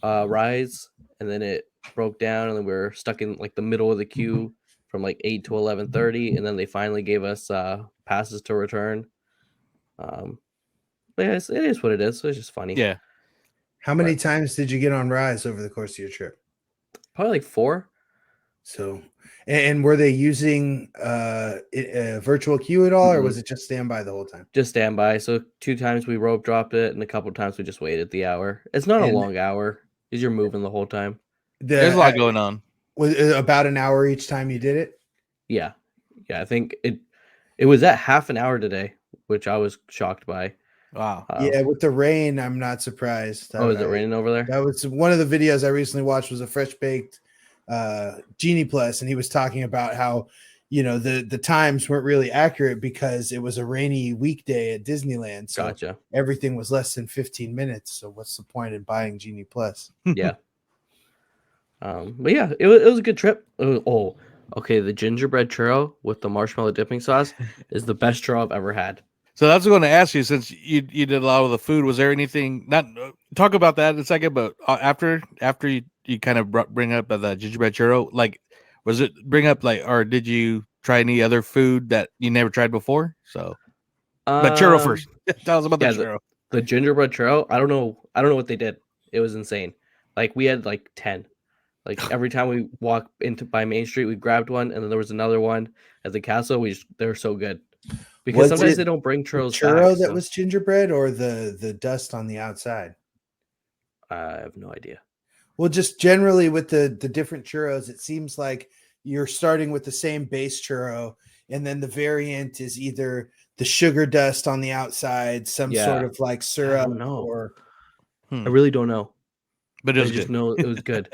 S3: Rise, and then it broke down, and then we were stuck in like the middle of the queue from like 8 to 11:30, and then they finally gave us passes to return. But yeah, it is what it is. So it's just funny.
S1: Yeah.
S2: How many times did you get on Rise over the course of your trip?
S3: Probably like 4.
S2: So, and were they using a virtual queue at all, or was it just standby the whole time?
S3: Just standby. So 2 times we rope dropped it, and a couple times we just waited the hour. It's not a long hour because you're moving the whole time.
S1: There's a lot going on.
S2: Was it about an hour each time you did it?
S3: Yeah. I think it was at half an hour today, which I was shocked by.
S1: Wow.
S2: Yeah, with the rain, I'm not surprised.
S3: Is it raining over there?
S2: That was one of the videos I recently watched. Was a fresh baked Genie Plus, and he was talking about how the times weren't really accurate because it was a rainy weekday at Disneyland. So
S3: Gotcha.
S2: Everything was less than 15 minutes. So what's the point in buying Genie Plus?
S3: Yeah. But yeah, it was a good trip. Okay. The gingerbread churro with the marshmallow dipping sauce is the best churro I've ever had.
S1: So that's what I'm going to ask you, since you did a lot of the food. Was there anything, not talk about that in a second, but after you kind of bring up the gingerbread churro, like, was it bring up like, or did you try any other food that you never tried before? So, but churro first. Tell us about the churro.
S3: The gingerbread churro. I don't know what they did. It was insane. Like, we had like 10. Like, every time we walk by Main Street, we grabbed one, and then there was another one at the castle. They were so good. Because sometimes they don't bring churros
S2: back. That was gingerbread, or the dust on the outside?
S3: I have no idea.
S2: Well, just generally with the different churros, it seems like you're starting with the same base churro, and then the variant is either the sugar dust on the outside, some sort of like syrup, or
S3: I really don't know.
S1: But I
S3: just know it was good.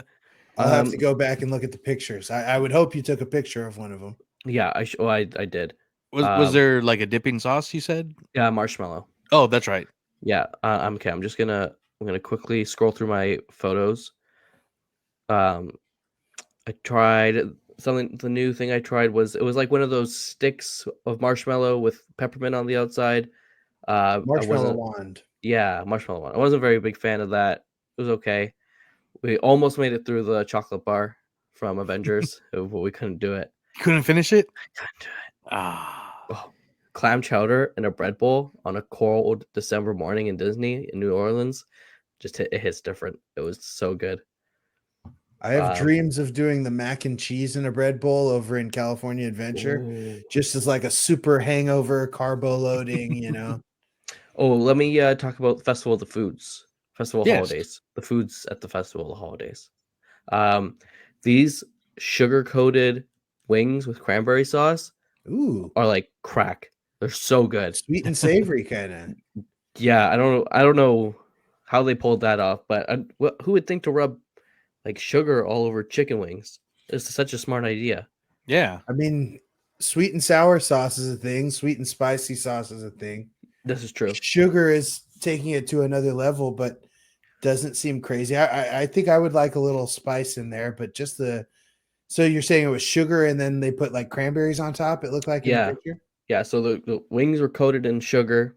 S2: I'll have to go back and look at the pictures. I would hope you took a picture of one of them.
S3: Yeah, I did.
S1: Was there like a dipping sauce, you said?
S3: Yeah, marshmallow.
S1: Oh, that's right.
S3: Yeah, I'm okay. I'm gonna quickly scroll through my photos. I tried the new thing I tried was like one of those sticks of marshmallow with peppermint on the outside.
S2: Marshmallow wand.
S3: Yeah, marshmallow wand. I wasn't a very big fan of that. It was okay. We almost made it through the chocolate bar from Avengers, but we couldn't do it.
S1: You couldn't finish it?
S3: Couldn't do it. Clam chowder in a bread bowl on a cold December morning in Disney in New Orleans, it hits different. It was so good.
S2: I have dreams of doing the mac and cheese in a bread bowl over in California Adventure, just as like a super hangover carbo loading,
S3: Let me talk about Festival of the Foods, Holidays, the foods at the Festival of the Holidays. These sugar-coated wings with cranberry sauce are like crack. They're so good.
S2: Sweet and savory kind of.
S3: Yeah, I don't know how they pulled that off, but who would think to rub like sugar all over chicken wings? It's such a smart idea.
S1: Yeah.
S2: I mean, sweet and sour sauce is a thing. Sweet and spicy sauce is a thing.
S3: This is true.
S2: Sugar is taking it to another level, but doesn't seem crazy. I think I would like a little spice in there, but just so you're saying it was sugar and then they put like cranberries on top, it looked like in the picture?
S3: Yeah, so the wings were coated in sugar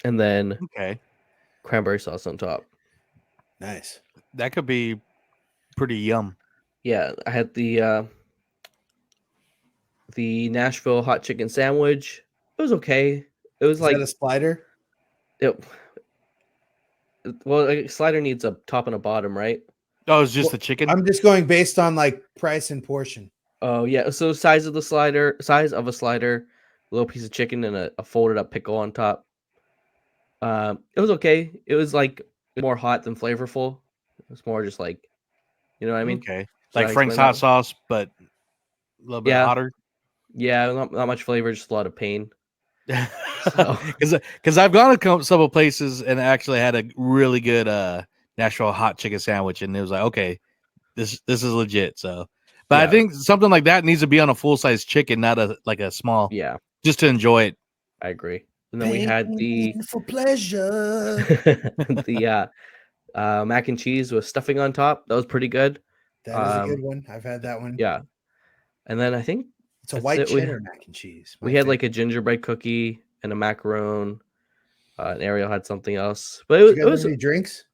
S3: and then cranberry sauce on top.
S2: Nice.
S1: That could be pretty yum.
S3: Yeah, I had the Nashville hot chicken sandwich. It was okay. It was like
S2: a slider?
S3: Well, a slider needs a top and a bottom, right?
S1: Oh, it's just the chicken?
S2: I'm just going based on like price and portion.
S3: Oh, yeah. So size of a slider, a little piece of chicken, and a folded up pickle on top. It was okay. It was like more hot than flavorful. It's more just like, you know what I mean?
S1: Okay.
S3: Should
S1: Like
S3: I
S1: Frank's
S3: explain
S1: hot
S3: that?
S1: sauce, but a little bit
S3: Yeah,
S1: hotter.
S3: yeah, not much flavor, just a lot of pain. So
S1: Because I've gone to several places and actually had a really good Nashville hot chicken sandwich, and it was like, okay, this is legit. So, but I
S3: yeah,
S1: think something like that needs to be on a full size chicken, not a small,
S3: yeah,
S1: just to enjoy it.
S3: I agree. And then we had the
S2: for pleasure.
S3: the mac and cheese with stuffing on top. That was pretty good.
S2: That is a good one. I've had that one.
S3: Yeah, and then I think
S2: It's a
S3: that's
S2: white
S3: it.
S2: cheddar mac and cheese.
S3: We had like a gingerbread cookie and a macaron. And Ariel had something else, but
S2: Did you
S3: it
S2: guys
S3: was
S2: have any drinks?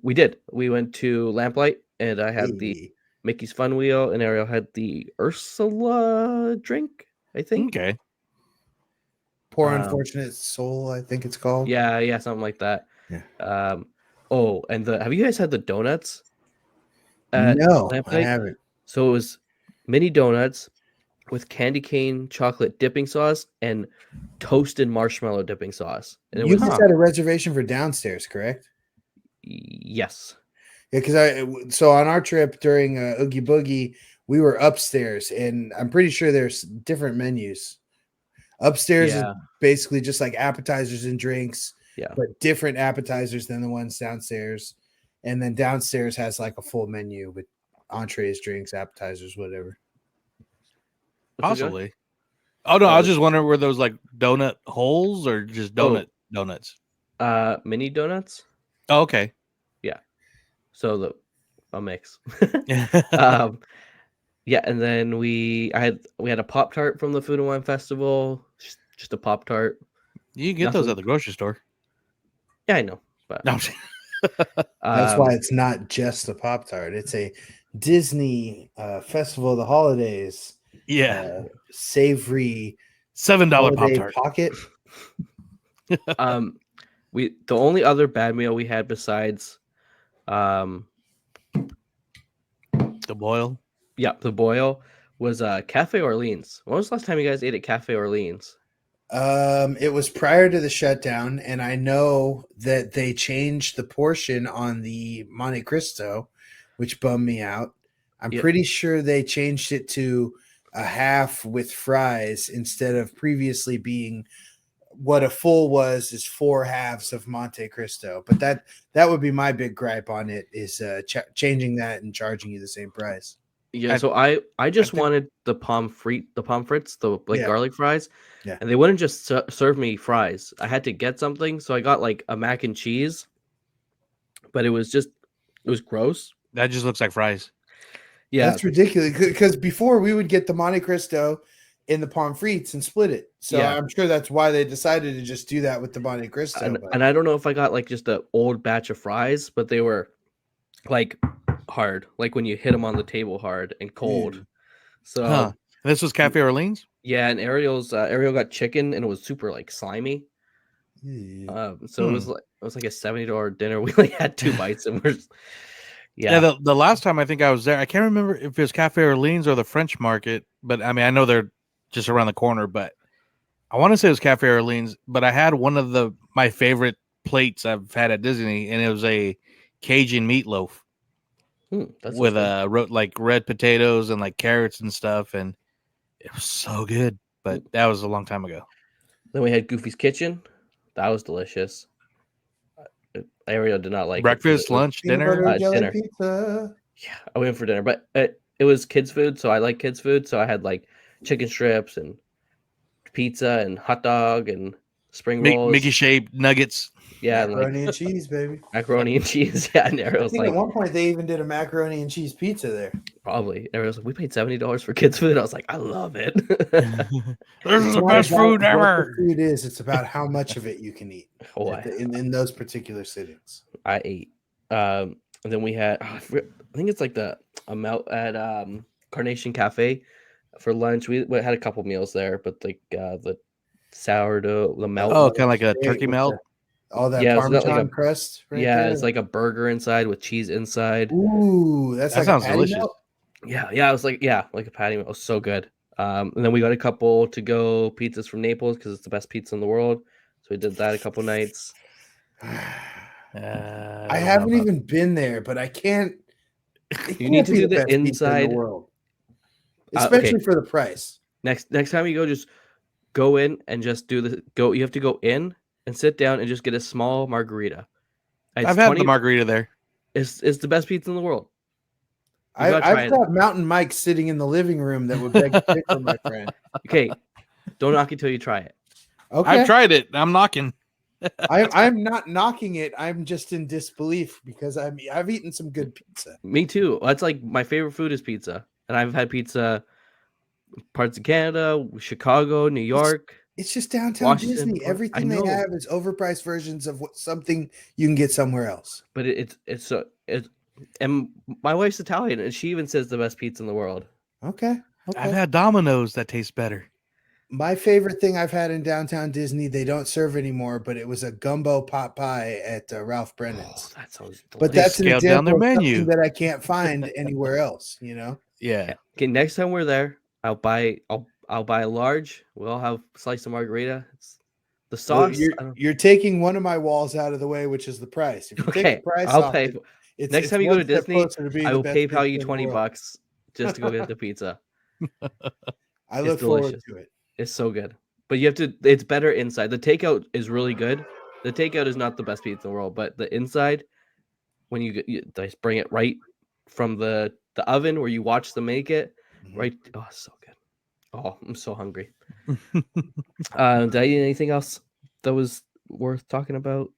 S3: we did. We went to Lamplight, and I had the
S2: Hey.
S3: Mickey's Fun Wheel, and Ariel had the Ursula drink, I think.
S1: Okay.
S2: Poor Unfortunate Soul, I think it's called.
S3: Yeah, something like that.
S2: Yeah.
S3: Oh, and have you guys had the donuts at
S2: No, I
S3: Lamplight?
S2: haven't.
S3: So it was mini donuts with candy cane chocolate dipping sauce and toasted marshmallow dipping sauce. And it
S2: You
S3: was
S2: just had a reservation for downstairs, correct?
S3: yes.
S2: Yeah, because so on our trip during Oogie Boogie, we were upstairs, and I'm pretty sure there's different menus. Upstairs is basically just like appetizers and drinks, but different appetizers than the ones downstairs. And then downstairs has like a full menu with entrees, drinks, appetizers, whatever.
S1: Possibly. Oh no, I was just wondering, were those like donut holes or just donuts?
S3: Mini donuts.
S1: Oh, okay.
S3: Yeah. So a mix. Yeah, and then we had a Pop-Tart from the Food and Wine Festival. Just a Pop-Tart.
S1: You can get those at the grocery store.
S3: Yeah, I know. But
S1: no.
S2: That's why it's not just a Pop-Tart. It's a Disney Festival of the Holidays.
S1: Yeah.
S2: Savory
S1: $7 Pop-Tart.
S2: Pocket.
S3: The only other bad meal we had besides
S1: the boil.
S3: Yeah, the boil was Cafe Orleans. When was the last time you guys ate at Cafe Orleans?
S2: It was prior to the shutdown, and I know that they changed the portion on the Monte Cristo, which bummed me out. I'm pretty sure they changed it to a half with fries instead of previously being what a full was is 4 halves of Monte Cristo. But that would be my big gripe on it is changing that and charging you the same price.
S3: Yeah, so I just wanted the pommes frites, the garlic fries.
S2: Yeah.
S3: And they wouldn't just serve me fries. I had to get something, so I got like a mac and cheese. But it was gross.
S1: That just looks like fries.
S3: Yeah.
S2: That's ridiculous because before we would get the Monte Cristo in the pommes frites and split it. So yeah. I'm sure that's why they decided to just do that with the Monte Cristo.
S3: And I don't know if I got like just an old batch of fries, but they were like hard, like when you hit them on the table hard and cold. So
S1: this was Cafe Orleans?
S3: Yeah, and Ariel got chicken and it was super like slimy. So it was like a $70 dinner. We only had 2 bites and we're
S1: the last time I think I was there, I can't remember if it was Cafe Orleans or the French Market, but I mean I know they're just around the corner, but I want to say it was Cafe Orleans, but I had one of my favorite plates I've had at Disney, and it was a Cajun meatloaf with like red potatoes and like carrots and stuff, and it was so good. But that was a long time ago.
S3: Then we had Goofy's Kitchen. That was delicious. Ariel did not like
S1: breakfast, lunch, dinner.
S3: Dinner.
S2: Pizza.
S3: Yeah, I went for dinner, but it was kids' food, so I like kids' food. So I had like chicken strips and pizza and hot dog and spring rolls,
S1: Mickey shaped nuggets.
S3: Yeah,
S2: macaroni and cheese, baby.
S3: Macaroni and cheese. Yeah, and Ariel's like,
S2: at one point they even did a macaroni and cheese pizza there.
S3: Probably. Ariel's like, we paid $70 for kids' food. I was like, I love it.
S1: This is the best food ever.
S2: Food is. It's about how much of it you can eat. In those particular sittings.
S3: I ate. And then we had, I think it's like the amount at Carnation Cafe for lunch. We had a couple meals there, but like the sourdough, the melt.
S1: Oh, kind of like a turkey melt.
S2: All that Parmesan crust.
S3: Right there. It's like a burger inside with cheese inside.
S2: Ooh, that
S1: sounds delicious.
S3: Melt? Yeah, it was like like a patty melt. It was so good. And then we got a couple to go pizzas from Naples because it's the best pizza in the world. So we did that a couple nights.
S2: I haven't even been there, but I can't. It
S3: You need
S2: can't
S3: to
S2: be
S3: do
S2: the
S3: the
S2: best pizza in
S3: inside.
S2: the world, especially for the price.
S3: Next time you go, just go in and just do the go. You have to go in and sit down and just get a small margarita.
S1: I've had the margarita there.
S3: It's the best pizza in the world.
S2: I've got Mountain Mike sitting in the living room that would beg to differ, my friend.
S3: Okay, don't knock it till you try it.
S2: Okay,
S1: I've tried it. I'm knocking.
S2: I'm not knocking it. I'm just in disbelief because I've eaten some good pizza.
S3: Me too. That's like my favorite food is pizza, and I've had pizza parts of Canada, Chicago, New York.
S2: It's just downtown
S3: Washington,
S2: Disney. Everything
S3: I
S2: they
S3: know.
S2: have is overpriced versions of something you can get somewhere else.
S3: But it's and my wife's Italian, and she even says the best pizza in the world.
S2: Okay.
S1: I've had Domino's that tastes better.
S2: My favorite thing I've had in downtown Disney, they don't serve anymore, but it was a gumbo pot pie at Ralph Brennan's.
S3: Oh, that sounds delicious.
S2: But that's an
S1: Scaled down
S2: example
S1: their
S2: of
S1: menu.
S2: something that I can't find anywhere else, you know?
S1: Yeah.
S3: Okay, next time we're there, I'll buy a large. We'll have a slice of margarita. It's the sauce.
S2: Well, you're taking one of my walls out of the way, which is the price. If you take the price
S3: I'll
S2: off,
S3: pay.
S2: it's
S3: Next time you go to Disney, I will
S2: PayPal
S3: PayPal you $20 just to go get the pizza.
S2: I look forward to it.
S3: It's so good. But you have to, it's better inside. The takeout is really good. The takeout is not the best pizza in the world, but the inside, when you just bring it right from the oven where you watch them make it, right? Oh, so good. Oh, I'm so hungry. Did I eat anything else that was worth talking about?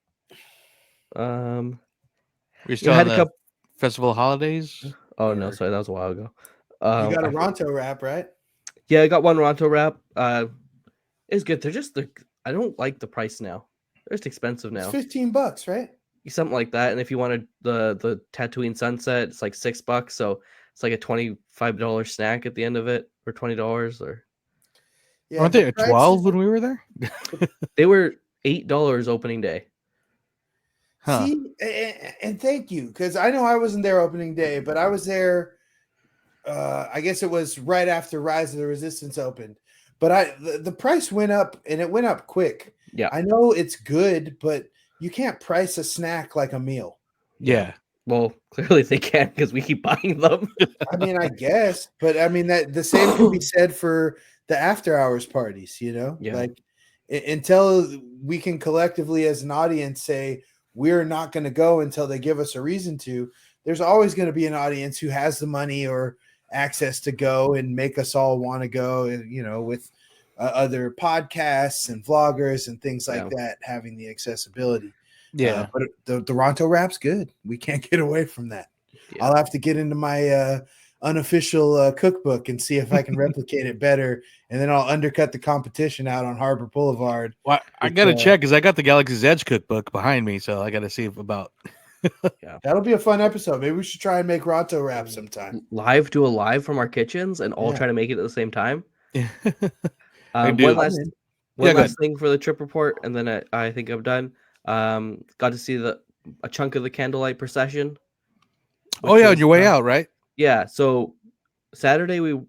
S1: We still had a couple festival holidays.
S3: Oh no, sorry, that was a while ago.
S2: You got a Ronto wrap, right?
S3: Yeah, I got one Ronto wrap. It's good. They're just I don't like the price now. They're just expensive now.
S2: It's $15, right?
S3: Something like that. And if you wanted the Tatooine Sunset, it's like $6. So it's like a $25 snack at the end of it, or $20 or.
S1: Yeah, weren't they at 12 when we were there?
S3: They were $8 opening day.
S2: Huh. See, and thank you, because I know I wasn't there opening day, but I was there. I guess it was right after Rise of the Resistance opened. But the price went up, and it went up quick.
S3: Yeah,
S2: I know it's good, but you can't price a snack like a meal.
S1: Yeah.
S3: Well, clearly they can, because we keep buying them.
S2: I mean, I guess, but I mean that the same can be said for the after hours parties. You know, like until we can collectively as an audience say we're not going to go until they give us a reason to. There's always going to be an audience who has the money or access to go and make us all want to go, and you know, with other podcasts and vloggers and things like that having the accessibility.
S1: Yeah,
S2: but the Ronto wrap's good. We can't get away from that. I'll have to get into my unofficial cookbook and see if I can replicate it better, and then I'll undercut the competition out on Harbor Boulevard.
S1: Well, I gotta check because I got the Galaxy's Edge cookbook behind me, so I gotta see about.
S2: That'll be a fun episode. Maybe we should try and make Ronto wrap sometime.
S3: Do a live from our kitchens and all try to make it at the same time. One last thing for the trip report, and then I think I'm done. Got to see a chunk of the candlelight procession.
S1: Oh yeah, on your way out, right?
S3: Yeah. So Saturday we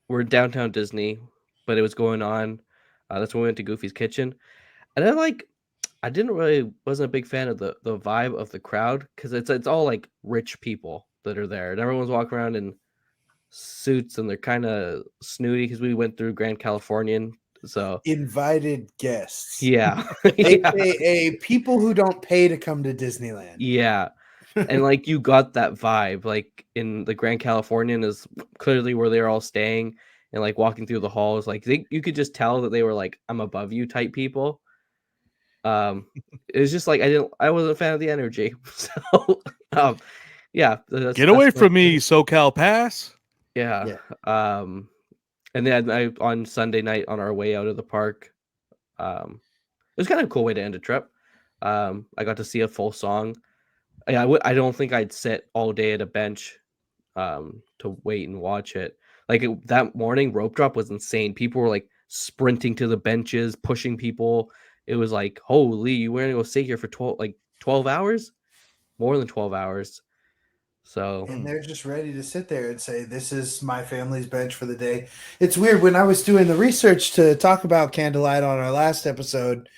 S3: were downtown Disney, but it was going on. That's when we went to Goofy's Kitchen, and I wasn't a big fan of the vibe of the crowd, because it's all like rich people that are there, and everyone's walking around in suits, and they're kind of snooty because we went through Grand Californian. So
S2: invited guests,
S3: aka
S2: people who don't pay to come to Disneyland.
S3: Yeah, and like you got that vibe, like in the Grand Californian is clearly where they're all staying, and like walking through the halls, like you could just tell that they were like I'm above you type people. It was just like I wasn't a fan of the energy. So
S1: get away from me, SoCal Pass.
S3: Yeah. And then on Sunday night on our way out of the park, it was kind of a cool way to end a trip. I got to see a full song. I don't think I'd sit all day at a bench to wait and watch it. Like that morning, rope drop was insane. People were like sprinting to the benches, pushing people. It was like, holy, you were going to go sit here for 12 hours? More than 12 hours. So,
S2: and they're just ready to sit there and say, this is my family's bench for the day. It's weird. When I was doing the research to talk about candlelight on our last episode,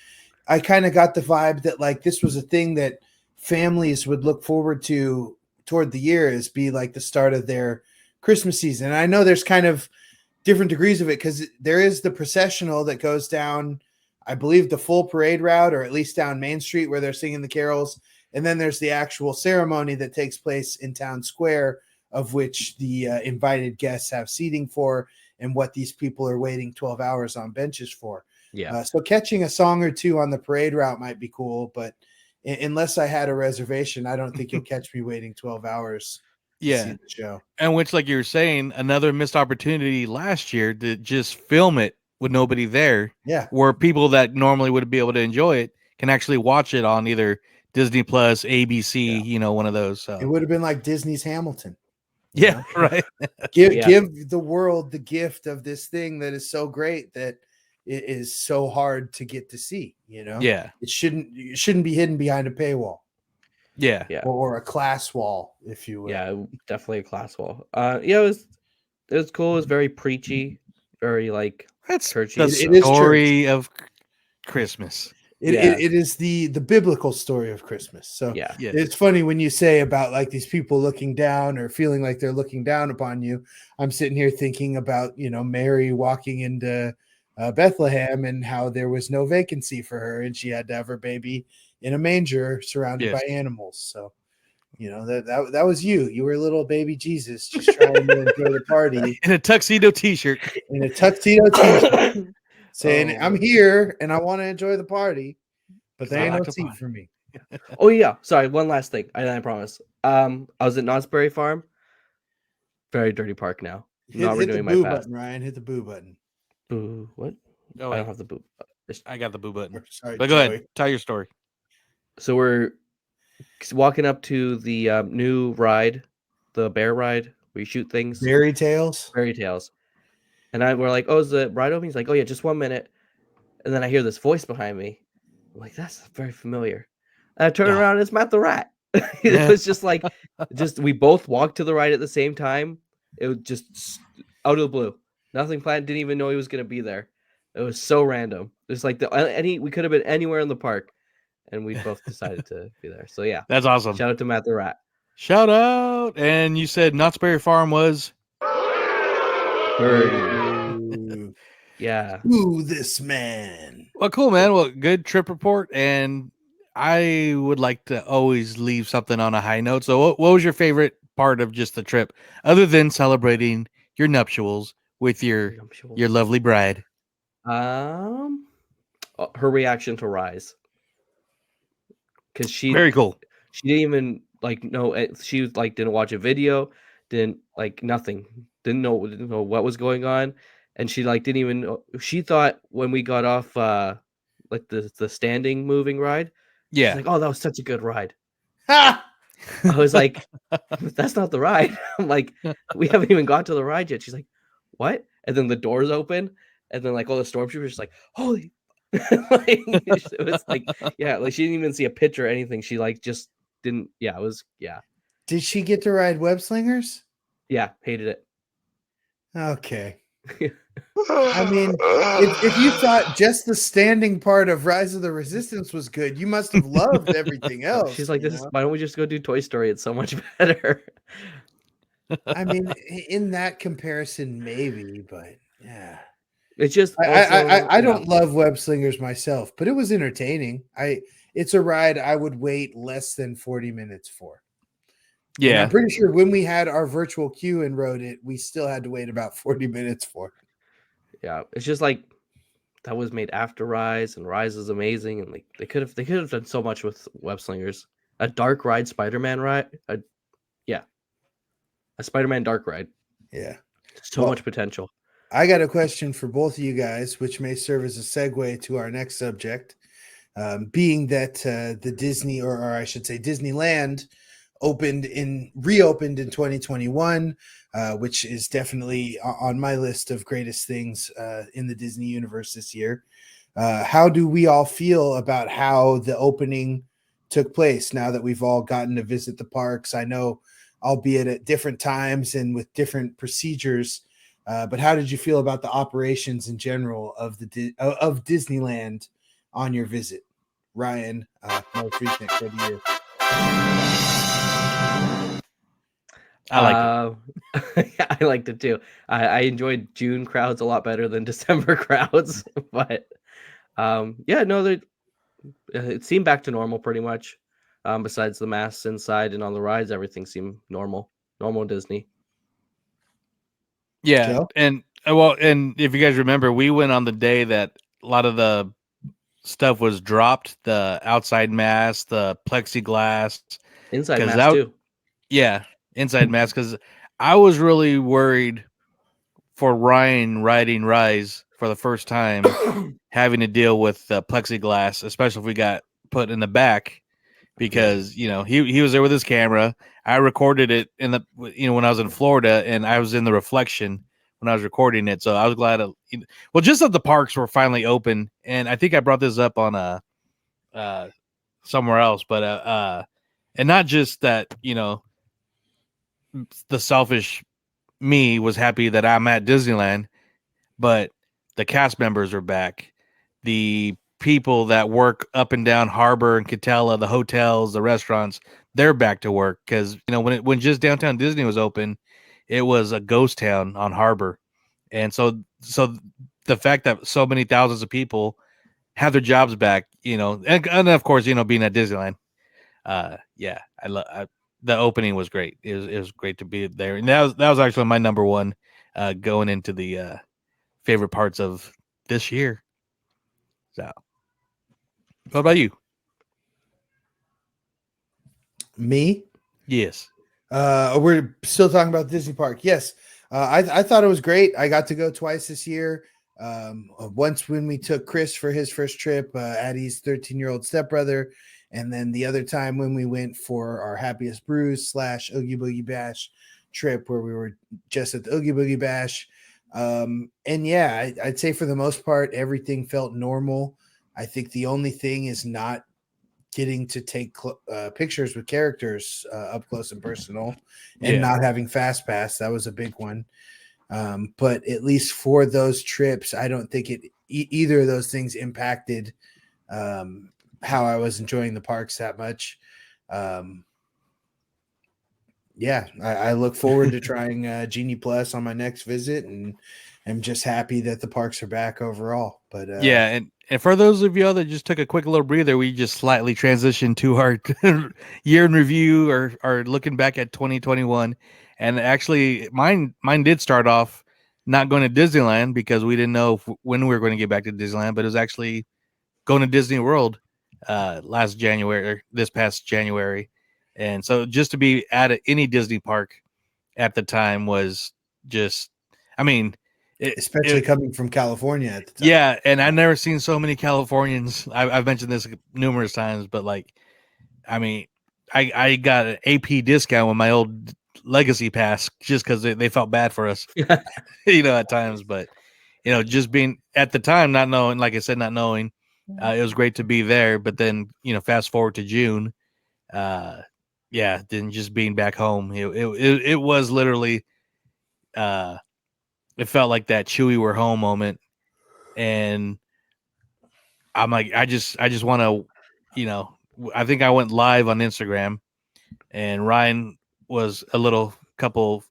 S2: I kind of got the vibe that like this was a thing that families would look forward to toward the year as be like the start of their Christmas season. And I know there's kind of different degrees of it because there is the processional that goes down, I believe, the full parade route, or at least down Main Street where they're singing the carols. And then there's the actual ceremony that takes place in Town Square, of which the invited guests have seating for, and what these people are waiting 12 hours on benches for.
S3: Yeah.
S2: So catching a song or two on the parade route might be cool, but unless I had a reservation, I don't think you'll catch me waiting 12 hours to see the show.
S1: And which, like you were saying, another missed opportunity last year to just film it with nobody there.
S2: Yeah.
S1: Where people that normally would be able to enjoy it can actually watch it on either Disney Plus, ABC, one of those. So.
S2: It would have been like Disney's Hamilton.
S1: Yeah, right.
S2: Give the world the gift of this thing that is so great that it is so hard to get to see,
S1: Yeah.
S2: It shouldn't be hidden behind a paywall.
S1: Yeah.
S2: Or a class wall, if you will.
S3: Yeah, definitely a class wall. It was cool. It was very preachy, very like
S1: that's
S3: churchy.
S1: The story of Christmas.
S2: It is the biblical story of Christmas. So
S3: yeah,
S2: it's funny when you say about like these people looking down or feeling like they're looking down upon you. I'm sitting here thinking about, Mary walking into Bethlehem and how there was no vacancy for her and she had to have her baby in a manger surrounded by animals. So, that was you. You were a little baby Jesus just trying to enjoy the party.
S1: In a tuxedo t-shirt.
S2: In a tuxedo t-shirt. Saying, I'm here and I want to enjoy the party, but there ain't no seat for me.
S3: Oh, yeah. Sorry. One last thing. I promise. I was at Knott's Berry Farm. Very dirty park now. Not renewing my pass.
S2: Button, Ryan. Hit the boo button.
S3: Boo. What?
S1: Oh,
S3: I don't have the boo.
S1: I got the boo button.
S2: Sorry,
S1: but go ahead. Tell your story.
S3: So we're walking up to the new ride, the bear ride, where you shoot things.
S2: Fairy Tales.
S3: And we're like, oh, is the ride open? He's like, oh, yeah, just 1 minute. And then I hear this voice behind me. I'm like, that's very familiar. And I turn around and it's Matt the Rat. It was just like, we both walked to the ride at the same time. It was just out of the blue. Nothing planned. Didn't even know he was going to be there. It was so random. It's like we could have been anywhere in the park. And we both decided to be there. So, yeah.
S1: That's awesome.
S3: Shout out to Matt the Rat.
S1: Shout out. And you said Knott's Berry Farm was?
S3: Yeah.
S2: Ooh, this man.
S1: Well, cool, man. Well, good trip report. And I would like to always leave something on a high note. So what was your favorite part of just the trip, other than celebrating your nuptials with your lovely bride?
S3: Her reaction to Rise. Because
S1: very cool.
S3: She didn't even know. She was didn't watch a video, didn't nothing, didn't know what was going on, and she didn't even know. She thought when we got off the standing moving ride, she's like, oh, that was such a good ride. I was like, that's not the ride. I'm like, we haven't even got to the ride yet. She's like, what? And then the doors open, and then all the stormtroopers just holy. It was she didn't even see a picture or anything. She just didn't. Yeah, it was. Yeah.
S2: Did she get to ride web slingers?
S3: Yeah, hated it.
S2: Okay. I mean, if you thought just the standing part of Rise of the Resistance was good, you must have loved everything else.
S3: She's like, why don't we just go do Toy Story? It's so much better.
S2: I mean, in that comparison, maybe, but yeah.
S3: It's just
S2: I don't love web slingers myself, but it was entertaining. It's a ride I would wait less than 40 minutes for. Yeah, and I'm pretty sure when we had our virtual queue and rode it, we still had to wait about 40 minutes for it.
S3: Yeah, it's just that was made after Rise, and Rise is amazing, and they could have done so much with web slingers. A dark ride, Spider-Man ride, a Spider-Man dark ride.
S2: Yeah,
S3: so much potential.
S2: I got a question for both of you guys, which may serve as a segue to our next subject, being that the Disney, or I should say Disneyland, reopened in 2021, which is definitely on my list of greatest things in the Disney universe this year. How do we all feel about how the opening took place now that we've all gotten to visit the parks? I know, albeit at different times and with different procedures, but how did you feel about the operations in general of Disneyland on your visit? Ryan, most recent, good year.
S1: I liked it.
S3: Yeah, I liked it too. I enjoyed June crowds a lot better than December crowds, but yeah, no, it seemed back to normal pretty much. Besides the masks inside and on the rides, everything seemed normal Disney.
S1: Yeah,
S2: Joe?
S1: and well, and if you guys remember, we went on the day that a lot of the stuff was dropped, the outside mask, the plexiglass,
S3: Inside
S1: because
S3: mask too.
S1: yeah, inside mask, because I was really worried for Ryan riding Rise for the first time, having to deal with plexiglass, especially if we got put in the back, because he was there with his camera. I recorded it in the when I was in Florida, and I was in the reflection when I was recording it, so I was glad. Just that the parks were finally open, and I think I brought this up on somewhere else, but and not just that the selfish me was happy that I'm at Disneyland, but the cast members are back. The people that work up and down Harbor and Catella, the hotels, the restaurants, they're back to work because when just downtown Disney was open, it was a ghost town on Harbor, and so the fact that so many thousands of people have their jobs back, and of course, being at Disneyland, yeah, the opening was great. It was great to be there, and that was actually my number one going into the favorite parts of this year. So, what about you?
S2: Me?
S1: Yes.
S2: We're still talking about Disney Park. Yes. I thought it was great. I got to go twice this year. Once when we took Chris for his first trip, Addie's 13-year-old stepbrother, and then the other time when we went for our Happiest Brews / Oogie Boogie Bash trip, where we were just at the Oogie Boogie Bash. And yeah, I'd say for the most part, everything felt normal. I think the only thing is not getting to take pictures with characters up close and personal, and not having Fast Pass. That was a big one. But at least for those trips, I don't think either of those things impacted how I was enjoying the parks that much. Yeah, I look forward to trying Genie Plus on my next visit, and I'm just happy that the parks are back overall. But
S1: Yeah, and for those of you that just took a quick little breather, we just slightly transitioned to our year in review, or looking back at 2021. And actually, mine did start off not going to Disneyland because we didn't know when we were going to get back to Disneyland, but it was actually going to Disney World this past January. And so just to be at any Disney park at the time was just, I mean,
S2: especially coming from California at the time.
S1: yeah, and I've never seen so many Californians. I've mentioned this numerous times, but I mean, I got an AP discount with my old Legacy Pass just because they felt bad for us, at times. But just being at the time, not knowing, like I said, not knowing, it was great to be there. But then fast forward to June, then just being back home, it was literally, it felt like that Chewy we're home moment. And I'm like, I just want to, I think I went live on Instagram, and Ryan was a little couple,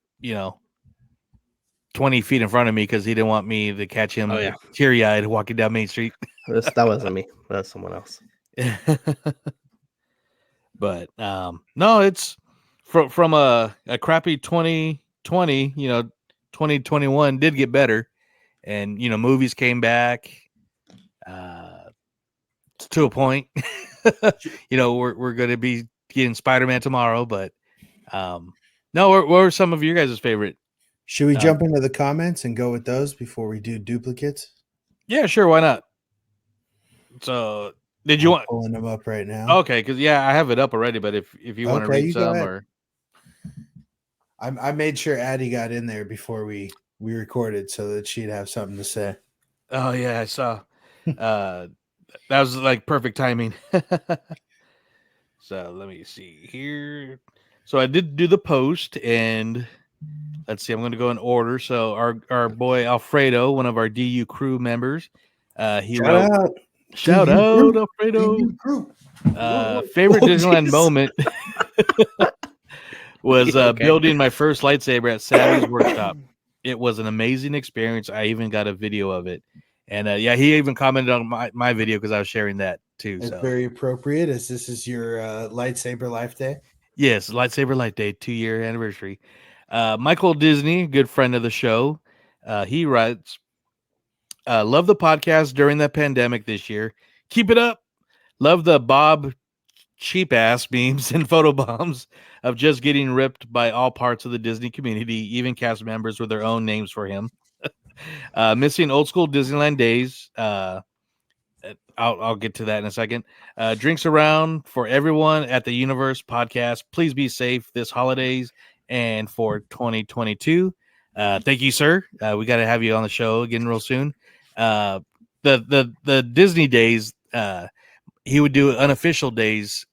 S1: 20 feet in front of me because he didn't want me to catch him teary eyed walking down Main Street.
S3: That wasn't me. That's someone else.
S1: But no, it's from a crappy 2020, 2021 did get better, and movies came back. To a point, we're going to be getting Spider-Man tomorrow, but no, what were some of your guys' favorite?
S2: Should we jump into the comments and go with those before we do duplicates?
S1: Yeah, sure. Why not? So did you want
S2: pulling them up right now?
S1: Okay. Cause I have it up already, but if you want to read some or
S2: I made sure Addie got in there before we recorded so that she'd have something to say.
S1: Oh yeah. I saw, that was like perfect timing. So let me see here. So I did do the post, and let's see, I'm going to go in order. So our boy Alfredo, one of our DU crew members, he
S2: Shout
S1: wrote,
S2: out.
S1: Shout
S2: DU
S1: out,
S2: group.
S1: Alfredo.
S2: DU group.
S1: Favorite
S3: Oh,
S1: Disneyland
S3: jeez.
S1: moment was
S3: Okay.
S1: building my first lightsaber at Savvy's workshop. It was an amazing experience. I even got a video of it. And yeah, he even commented on my video because I was sharing that too.
S2: It's
S1: So
S2: very appropriate as this is your lightsaber life day.
S1: yes, lightsaber light day, 2-year anniversary. Michael Disney, good friend of the show, he writes, love the podcast during the pandemic this year. Keep it up. Love the Bob cheap ass memes and photo bombs of just getting ripped by all parts of the Disney community, even cast members with their own names for him. Missing old school Disneyland days. I'll get to that in a second. Drinks around for everyone at the Universe podcast. Please be safe this holidays and for 2022. Thank you, sir. We got to have you on the show again real soon. The Disney days. He would do unofficial days.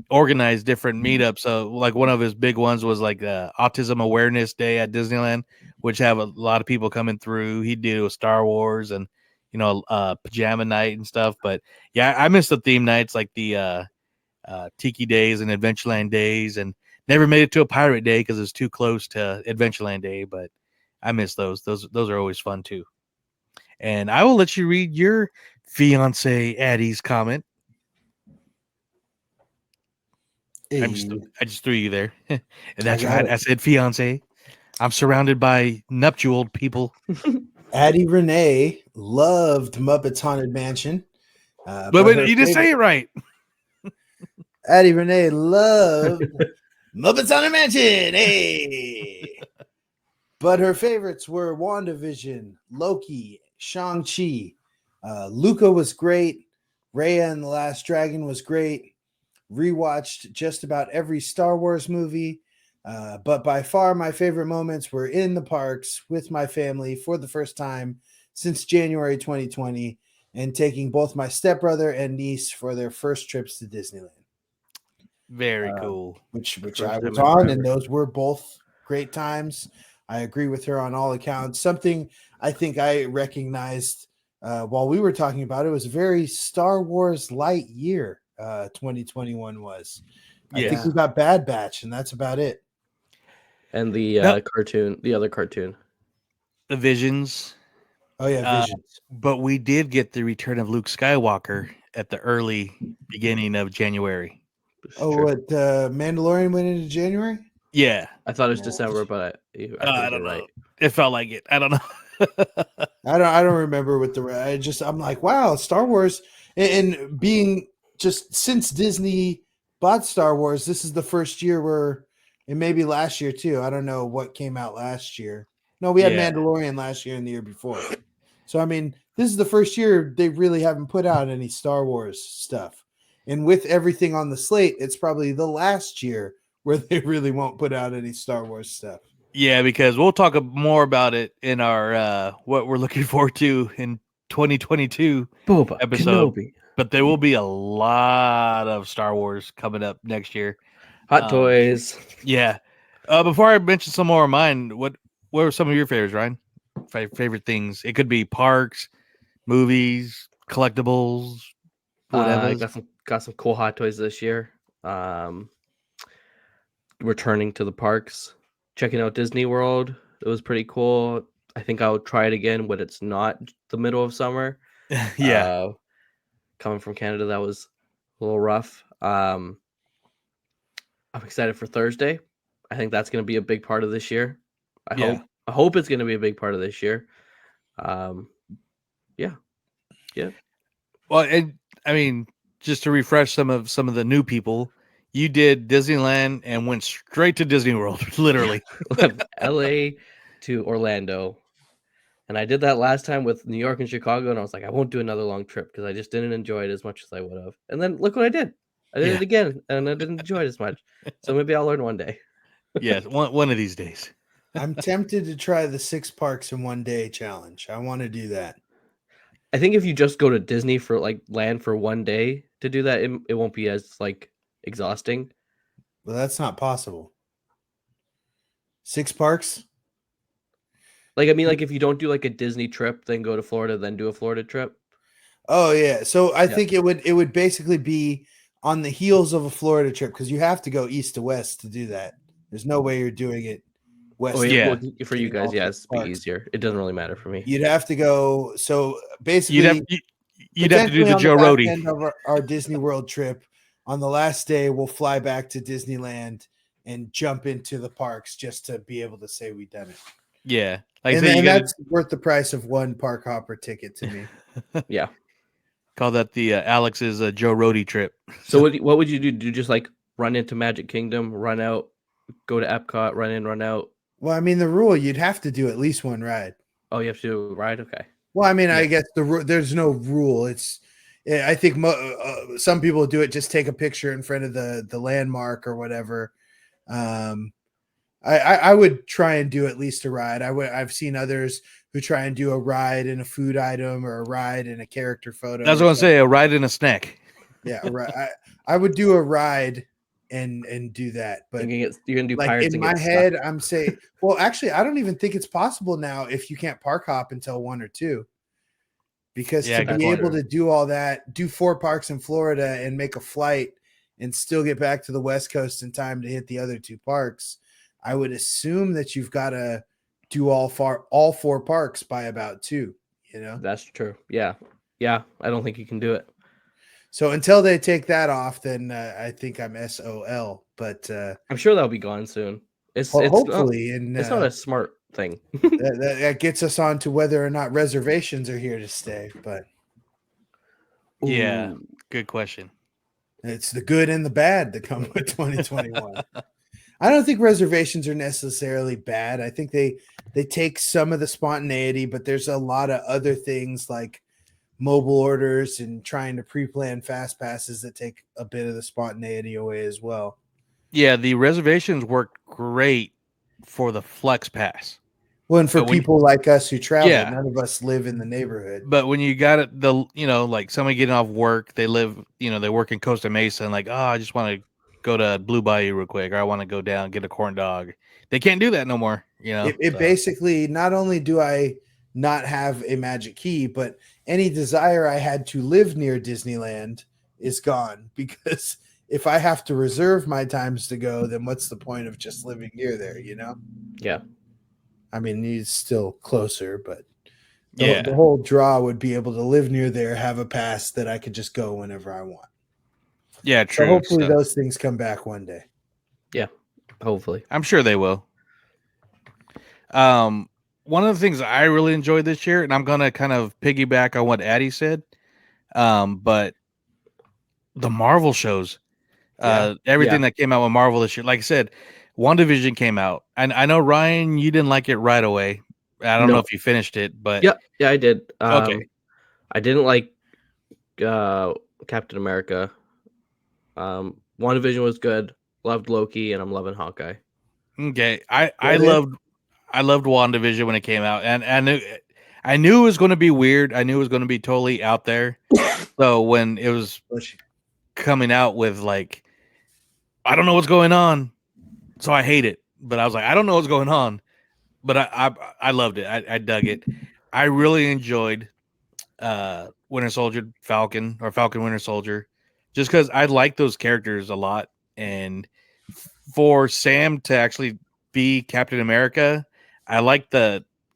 S1: Organize different meetups. So, like one of his big ones was like Autism Awareness Day at Disneyland, which have a lot of people coming through. He'd do a Star Wars and pajama night and stuff. But yeah, I miss the theme nights like the Tiki days and Adventureland days, and never made it to a Pirate Day because it's too close to Adventureland Day. But I miss those. Those are always fun too. And I will let you read your fiance Addie's comment.
S2: Hey,
S1: I just threw you there. And that's
S2: got
S1: right.
S2: it.
S1: I said fiance. I'm surrounded by nuptial people.
S2: Addie Renee loved Muppets Haunted Mansion.
S1: But you didn't say it right.
S2: Addie Renee loved Muppets Haunted Mansion. Hey. But her favorites were Wanda Vision, Loki, Shang-Chi. Luca was great. Raya and the Last Dragon was great. Rewatched just about every Star Wars movie. But by far my favorite moments were in the parks with my family for the first time since January 2020 and taking both my stepbrother and niece for their first trips to Disneyland.
S1: Very cool.
S2: Which
S1: First
S2: I
S1: time
S2: was
S1: in
S2: on,
S1: forever.
S2: and those were both great times. I agree with her on all accounts. Something I think I recognized while we were talking about it was a very Star Wars light year. 2021 was. I think we got Bad Batch, and that's about it.
S3: And the cartoon, the other cartoon.
S1: The Visions.
S2: Oh yeah, Visions.
S1: But we did get the return of Luke Skywalker at the early beginning of January.
S2: Oh, what Mandalorian went into January?
S1: Yeah.
S3: I thought it was December, but I think
S1: I don't
S3: you're
S1: know.
S3: right.
S1: It felt like it. I don't know.
S2: I don't remember what I'm like, wow, Star Wars and being just since Disney bought Star Wars, this is the first year where, and maybe last year too. I don't know what came out last year. No, we had Mandalorian last year and the year before. So I mean, this is the first year they really haven't put out any Star Wars stuff. And with everything on the slate, it's probably the last year where they really won't put out any Star Wars stuff.
S1: Yeah, because we'll talk more about it in our what we're looking forward to in 2022
S3: Boba
S1: episode.
S3: Kenobi.
S1: But there will be a lot of Star Wars coming up next year.
S3: Hot toys.
S1: Yeah. Before I mention some more of mine, what were some of your favorites, Ryan? Favorite things? It could be parks, movies, collectibles, whatever.
S3: Got some cool hot toys this year. Returning to the parks, checking out Disney World. It was pretty cool. I think I'll try it again when it's not the middle of summer.
S1: Yeah.
S3: Coming from Canada, that was a little rough. I'm excited for Thursday. I think that's going to be a big part of this year. I hope it's going to be a big part of this year. Yeah.
S1: Well, and I mean, just to refresh some of the new people, you did Disneyland and went straight to Disney World, literally.
S3: LA to Orlando. And I did that last time with New York and Chicago, and I was like, I won't do another long trip because I just didn't enjoy it as much as I would have. And then look what I did. I did it again, and I didn't enjoy it as much. So maybe I'll learn one day.
S1: Yes, one of these days.
S2: I'm tempted to try the 6 parks in one day challenge. I want to do that.
S3: I think if you just go to Disney for like land for one day to do that, it won't be as like exhausting.
S2: Well, that's not possible. 6 parks?
S3: Like, I mean, like if you don't do like a Disney trip, then go to Florida, then do a Florida trip.
S2: Oh yeah. So I
S3: Yeah.
S2: think it would basically be on the heels of a Florida trip because you have to go east to west to do that. There's no way you're doing it west.
S3: Oh,
S2: to
S3: yeah.
S1: Yeah.
S3: Well,
S2: west,
S3: for you
S2: hitting all
S3: guys, yeah,
S2: three
S3: it's be
S2: parks.
S3: easier. It doesn't really matter for me.
S2: You'd have to go. So
S1: You'd have
S2: basically,
S1: you'd have to do
S2: potentially
S1: the
S2: on the
S1: Joe
S2: back
S1: Rohde.
S2: end of our Disney World trip, on the last day, we'll fly back to Disneyland and jump into the parks just to be able to say we've done it.
S1: Yeah, like I
S2: And
S1: said,
S2: then
S1: you got
S2: that's worth the price of one park hopper ticket to me.
S3: Yeah.
S1: call that the Alex's Joe Rohde trip.
S3: So what would you do? Do you just like run into Magic Kingdom, run out, go to Epcot, run in, run out?
S2: Well, I mean, the rule you'd have to do at least one ride.
S3: Oh, you have to do a ride? Okay.
S2: Well, I mean, I
S1: Yeah.
S2: guess there's no rule. I think some people do it just take a picture in front of the landmark or whatever. I would try and do at least a ride. I've seen others who try and do a ride in a food item or a ride in a character photo.
S1: That's
S2: or
S1: what I'm saying. A
S2: something.
S1: ride and a snack.
S2: Yeah, right. I would do a ride and do that, but
S3: You're gonna do
S2: like
S3: pirates
S2: in
S3: and get
S2: my
S3: stuck.
S2: head, I'm saying, well, actually, I don't even think it's possible now if you can't park hop until 1 or 2. Because
S1: Yeah,
S2: to
S1: good
S2: be
S1: point.
S2: able to do all that, do 4 parks in Florida and make a flight and still get back to the West Coast in time to hit the other 2 parks, I would assume that you've got to do all 4 parks by about 2, you know?
S3: That's true. Yeah. Yeah. I don't think you can do it.
S2: So until they take that off, then I think I'm SOL. But
S3: I'm sure that'll be gone soon. It's
S2: hopefully, and
S3: it's not a smart thing.
S2: that gets us on to whether or not reservations are here to stay. But
S1: Yeah,
S3: Ooh.
S1: good question.
S2: it's the good and the bad that come with 2021. I don't think reservations are necessarily bad. I think they take some of the spontaneity, but there's a lot of other things like mobile orders and trying to pre-plan fast passes that take a bit of the spontaneity away as well.
S1: Yeah, the reservations work great for the Flex Pass.
S2: Well, and for
S1: But when-
S2: people like us who travel,
S1: Yeah.
S2: none of us live in the neighborhood.
S1: But when you got it, like somebody getting off work, they live, they work in Costa Mesa, and like, oh, I just want to go to Blue Bayou real quick, or I want to go down and get a corn dog. They can't do that no more.
S2: It
S1: so.
S2: basically, not only do I not have a magic key, but any desire I had to live near Disneyland is gone, because if I have to reserve my times to go, then what's the point of just living near there,
S3: Yeah.
S2: I mean, he's still closer, but
S1: Yeah.
S2: the whole draw would be able to live near there, have a pass that I could just go whenever I want.
S1: Yeah,
S2: So
S1: true.
S2: hopefully
S1: So,
S2: those things come back one day.
S3: Hopefully.
S1: I'm sure they will. One of the things I really enjoyed this year, and I'm gonna kind of piggyback on what Addie said, but the Marvel shows, everything that came out with Marvel this year. Like I said, WandaVision came out, and I know Ryan, you didn't like it right away. I don't know if you finished it, but
S3: Yeah, I did.
S1: Okay.
S3: I didn't like Captain America. WandaVision was good. Loved Loki, and I'm loving Hawkeye.
S1: Okay, I loved WandaVision when it came out, and I knew it was going to be weird. I knew it was going to be totally out there. So when it was coming out with like, I don't know what's going on, so I hate it. But I was like, I don't know what's going on, but I loved it. I dug it. I really enjoyed Winter Soldier, Falcon Winter Soldier, just because I like those characters a lot, and for Sam to actually be Captain America, I like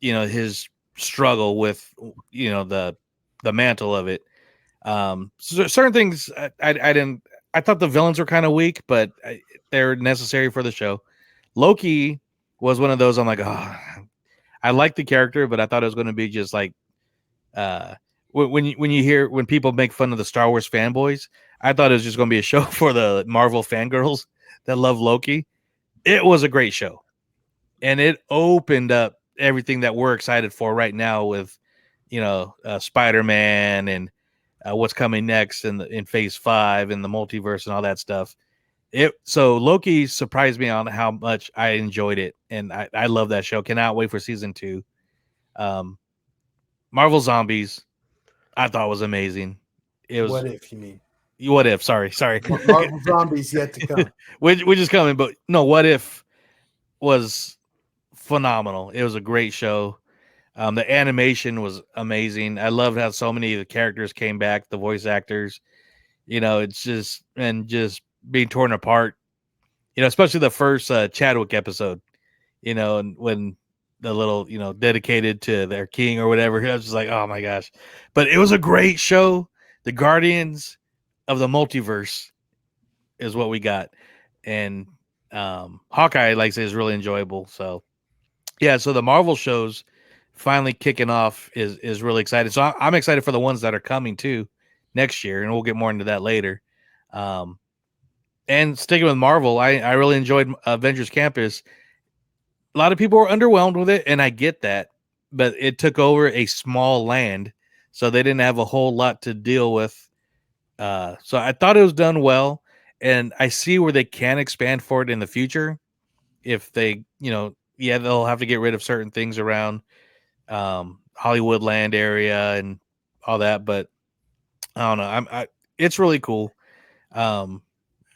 S1: his struggle with the mantle of it. So certain things I didn't. I thought the villains were kind of weak, but they're necessary for the show. Loki was one of those. I'm like, oh, I like the character, but I thought it was going to be just like when people make fun of the Star Wars fanboys, I thought it was just going to be a show for the Marvel fangirls that love Loki. It was a great show, and it opened up everything that we're excited for right now with, Spider-Man and what's coming next in Phase 5 and the multiverse and all that stuff. So Loki surprised me on how much I enjoyed it, and I love that show. Cannot wait for season 2. Marvel Zombies, I thought was amazing. It was
S2: What if you mean?
S1: What if? Sorry.
S2: Marvel Zombies yet to come.
S1: which is coming, but no. What if was phenomenal. It was a great show. The animation was amazing. I loved how so many of the characters came back, the voice actors. It's just being torn apart. Especially the first Chadwick episode. And when the little dedicated to their king or whatever, I was just like, oh my gosh! But it was a great show. The Guardians of the Multiverse is what we got, and Hawkeye, like I say, is really enjoyable. So yeah, so the Marvel shows finally kicking off is really exciting. So I'm excited for the ones that are coming too next year, and we'll get more into that later. And sticking with Marvel, I really enjoyed Avengers Campus. A lot of people were underwhelmed with it, and I get that, but it took over a small land, so they didn't have a whole lot to deal with. So I thought it was done well, and I see where they can expand for it in the future. If they, they'll have to get rid of certain things around Hollywood land area and all that, but I don't know. It's really cool.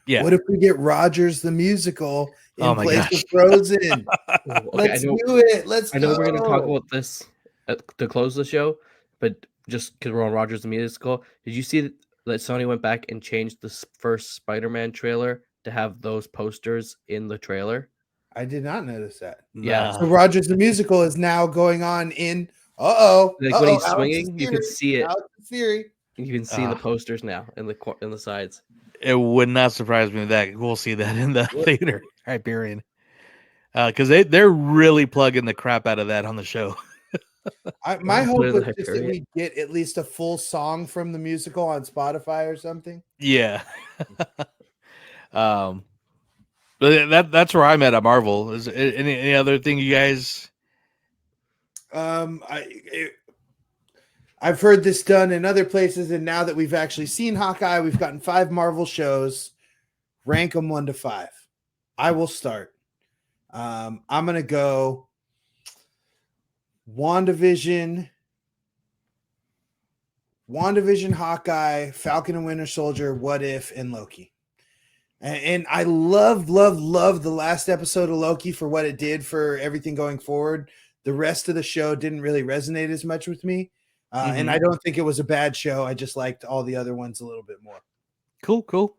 S1: Yeah.
S2: What if we get Rogers the musical in place
S1: gosh.
S2: of Frozen?
S3: Okay,
S2: Let's do it.
S3: I know we're going to talk about this to close the show, but just because we're on Rogers the musical, did you see that Sony went back and changed the first Spider-Man trailer to have those posters in the trailer?
S2: I did not notice that.
S3: Yeah.
S2: So Rogers the musical is now going on in.
S3: Like when he's swinging, you can see it. You can see the posters now in the sides.
S1: It would not surprise me that we'll see that in the theater, Hyperion, because they're really plugging the crap out of that on the show.
S2: My hope was just that we get at least a full song from the musical on Spotify or something.
S1: Yeah. But that's where I'm at Marvel. Is any other thing you guys?
S2: I've heard this done in other places, and now that we've actually seen Hawkeye, we've gotten 5 Marvel shows. Rank them 1 to 5. I will start. I'm gonna go WandaVision, Hawkeye, Falcon and Winter Soldier, What If, and Loki. And I love the last episode of Loki for what it did for everything going forward. The rest of the show didn't really resonate as much with me. And I don't think it was a bad show. I just liked all the other ones a little bit more.
S1: Cool.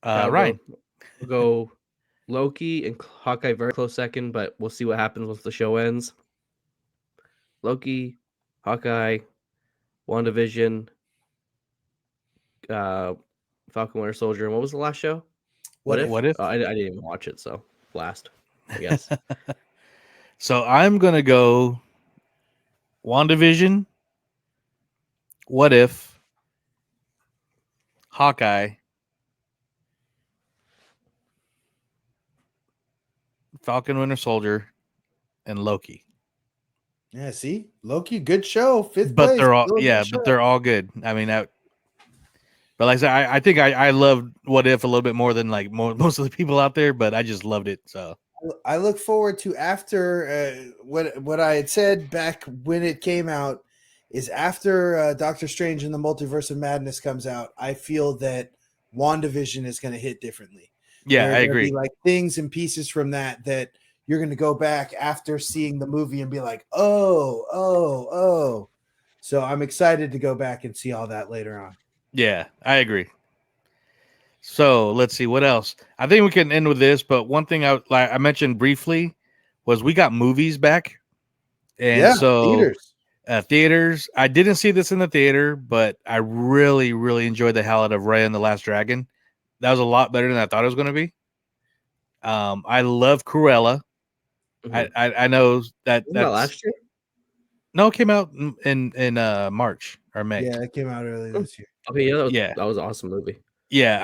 S1: Right.
S3: We'll go Loki and Hawkeye very close second, but we'll see what happens once the show ends. Loki, Hawkeye, WandaVision, Falcon Winter Soldier. And what was the last show? What if? I didn't even watch it, so last, I guess.
S1: So I'm gonna go WandaVision, What If, Hawkeye, Falcon Winter Soldier, and Loki.
S2: Yeah, see? Loki, good show. 5th
S1: but
S2: place.
S1: They're all but they're all good. I mean, but like I said, I think I loved What If a little bit more than like most of the people out there, but I just loved it. So
S2: I look forward to after what I had said back when it came out is after Doctor Strange and the Multiverse of Madness comes out. I feel that WandaVision is going to hit differently.
S1: Yeah, I agree.
S2: Like things and pieces from that you're going to go back after seeing the movie and be like, oh. So I'm excited to go back and see all that later on.
S1: Yeah, I agree. So let's see what else. I think we can end with this, but one thing I mentioned briefly was we got movies back, and theaters. I didn't see this in the theater, but I really, really enjoyed the hell out of Raya and the Last Dragon. That was a lot better than I thought it was going to be. I love Cruella. Mm-hmm. I know that's
S3: last year.
S1: No, it came out in March or May.
S2: Yeah, it came out early this year.
S3: Okay, that was an awesome movie.
S1: Yeah,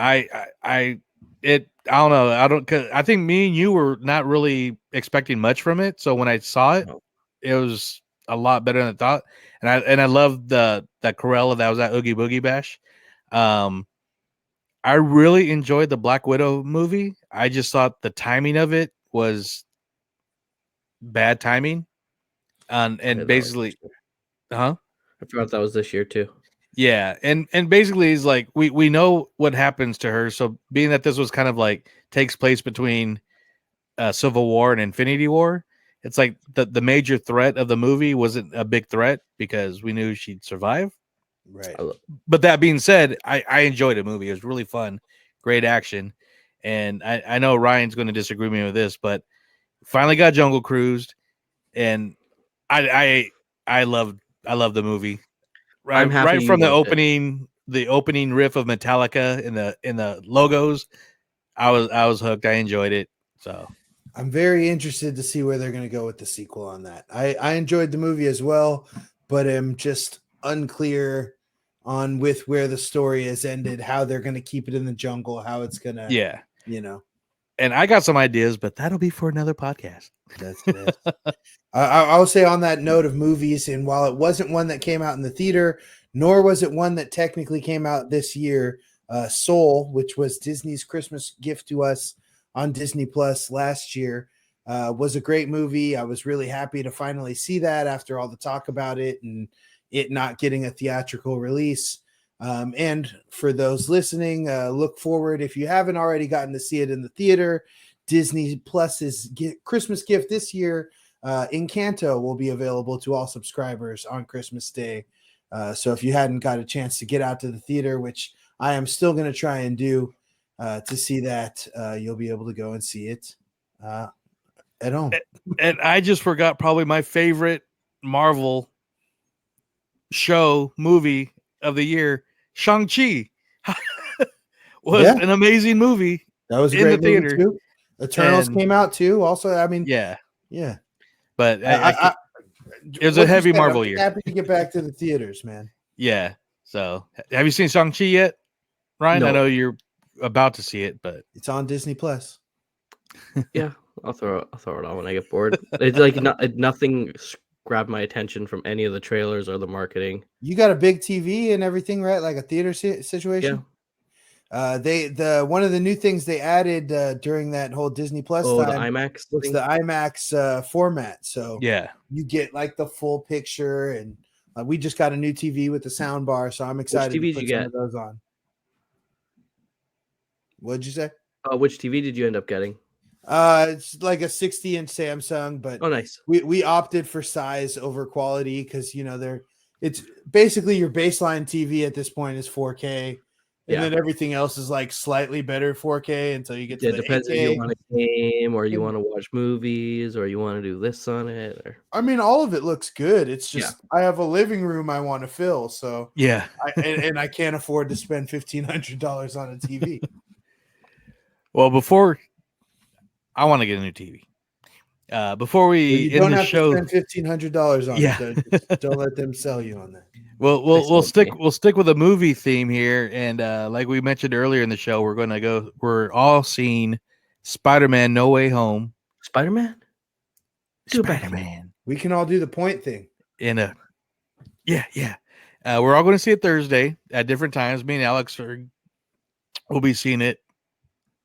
S1: I don't know. I think me and you were not really expecting much from it. So when I saw it, it was a lot better than I thought. And I loved that Cruella that was at Oogie Boogie Bash. I really enjoyed the Black Widow movie. I just thought the timing of it was bad timing. And basically,
S3: I forgot that was this year too.
S1: Yeah, and basically it's like we know what happens to her. So being that this was kind of like takes place between Civil War and Infinity War, it's like the major threat of the movie wasn't a big threat because we knew she'd survive.
S2: Right.
S1: But that being said, I enjoyed the movie. It was really fun, great action, and I know Ryan's going to disagree with me with this, but finally got Jungle Cruised, and I love the movie.
S3: I'm happy
S1: Right
S3: you
S1: from the
S3: loved it.
S1: opening riff of Metallica in the logos, I was hooked. I enjoyed it. So
S2: I'm very interested to see where they're going to go with the sequel on that. I enjoyed the movie as well, but am just unclear on with where the story has ended, how they're going to keep it in the jungle, how it's going to,
S1: yeah,
S2: you know,
S1: and I got some ideas, but that'll be for another podcast.
S2: that's it. I'll say on that note of movies, and while it wasn't one that came out in the theater, nor was it one that technically came out this year, Soul, which was Disney's Christmas gift to us on Disney Plus last year, was a great movie. I was really happy to finally see that after all the talk about it and it not getting a theatrical release. And for those listening, look forward, if you haven't already gotten to see it in the theater, Disney Plus's Christmas gift this year, Encanto, will be available to all subscribers on Christmas Day. So if you hadn't got a chance to get out to the theater, which I am still going to try and do to see that, you'll be able to go and see it at home.
S1: And I just forgot probably my favorite Marvel movie of the year, Shang-Chi. Was an amazing movie.
S2: That was a
S1: in
S2: great
S1: the theater
S2: movie too. Eternals
S1: And-
S2: came out too. Also, I mean,
S1: Yeah,
S2: yeah.
S1: but it was
S2: What
S1: a heavy
S2: you said,
S1: Marvel
S2: I'm
S1: year.
S2: happy to get back to the theaters, man.
S1: Yeah. So, have you seen Shang-Chi yet, Ryan? I
S3: No.
S1: know you're about to see it, but
S2: It's on Disney Plus.
S3: Yeah, I'll throw it on when I get bored. It's like nothing grabbed my attention from any of the trailers or the marketing.
S2: You got a big TV and everything, right? Like a theater situation.
S3: Yeah.
S2: One of the new things they added during that whole Disney Plus
S3: Oh, the
S2: time
S3: IMAX
S2: was
S3: thing?
S2: the IMAX format. So
S1: yeah.
S2: you get like the full picture, and we just got a new TV with the sound bar, so I'm excited to
S3: TVs
S2: put
S3: you
S2: some
S3: get?
S2: of those on. What'd you say?
S3: Which TV did you end up getting?
S2: It's like a 60-inch Samsung, but
S3: Oh, nice.
S2: we opted for size over quality because it's basically your baseline TV at this point is 4K. And then everything else is like slightly better 4K until you get to
S3: It
S2: the
S3: depends
S2: 8K.
S3: if you want a game or you want to watch movies or you want to do this on it. Or...
S2: I mean, all of it looks good. It's just I have a living room I want to fill, so
S1: Yeah.
S2: and I can't afford to spend $1,500 on a TV.
S1: Well, before I want to get a new TV. Before we
S2: you
S1: end
S2: don't
S1: the
S2: have
S1: show,
S2: to spend $1,500 on
S1: Yeah.
S2: it. So just don't let them sell you on that.
S1: Well, we'll stick with a movie theme here, and like we mentioned earlier in the show, we're all seeing Spider-Man: No Way Home.
S3: Spider-Man.
S1: Spider-Man.
S2: We can all do the point thing.
S1: Yeah. We're all going to see it Thursday at different times. Me and Alex will be seeing it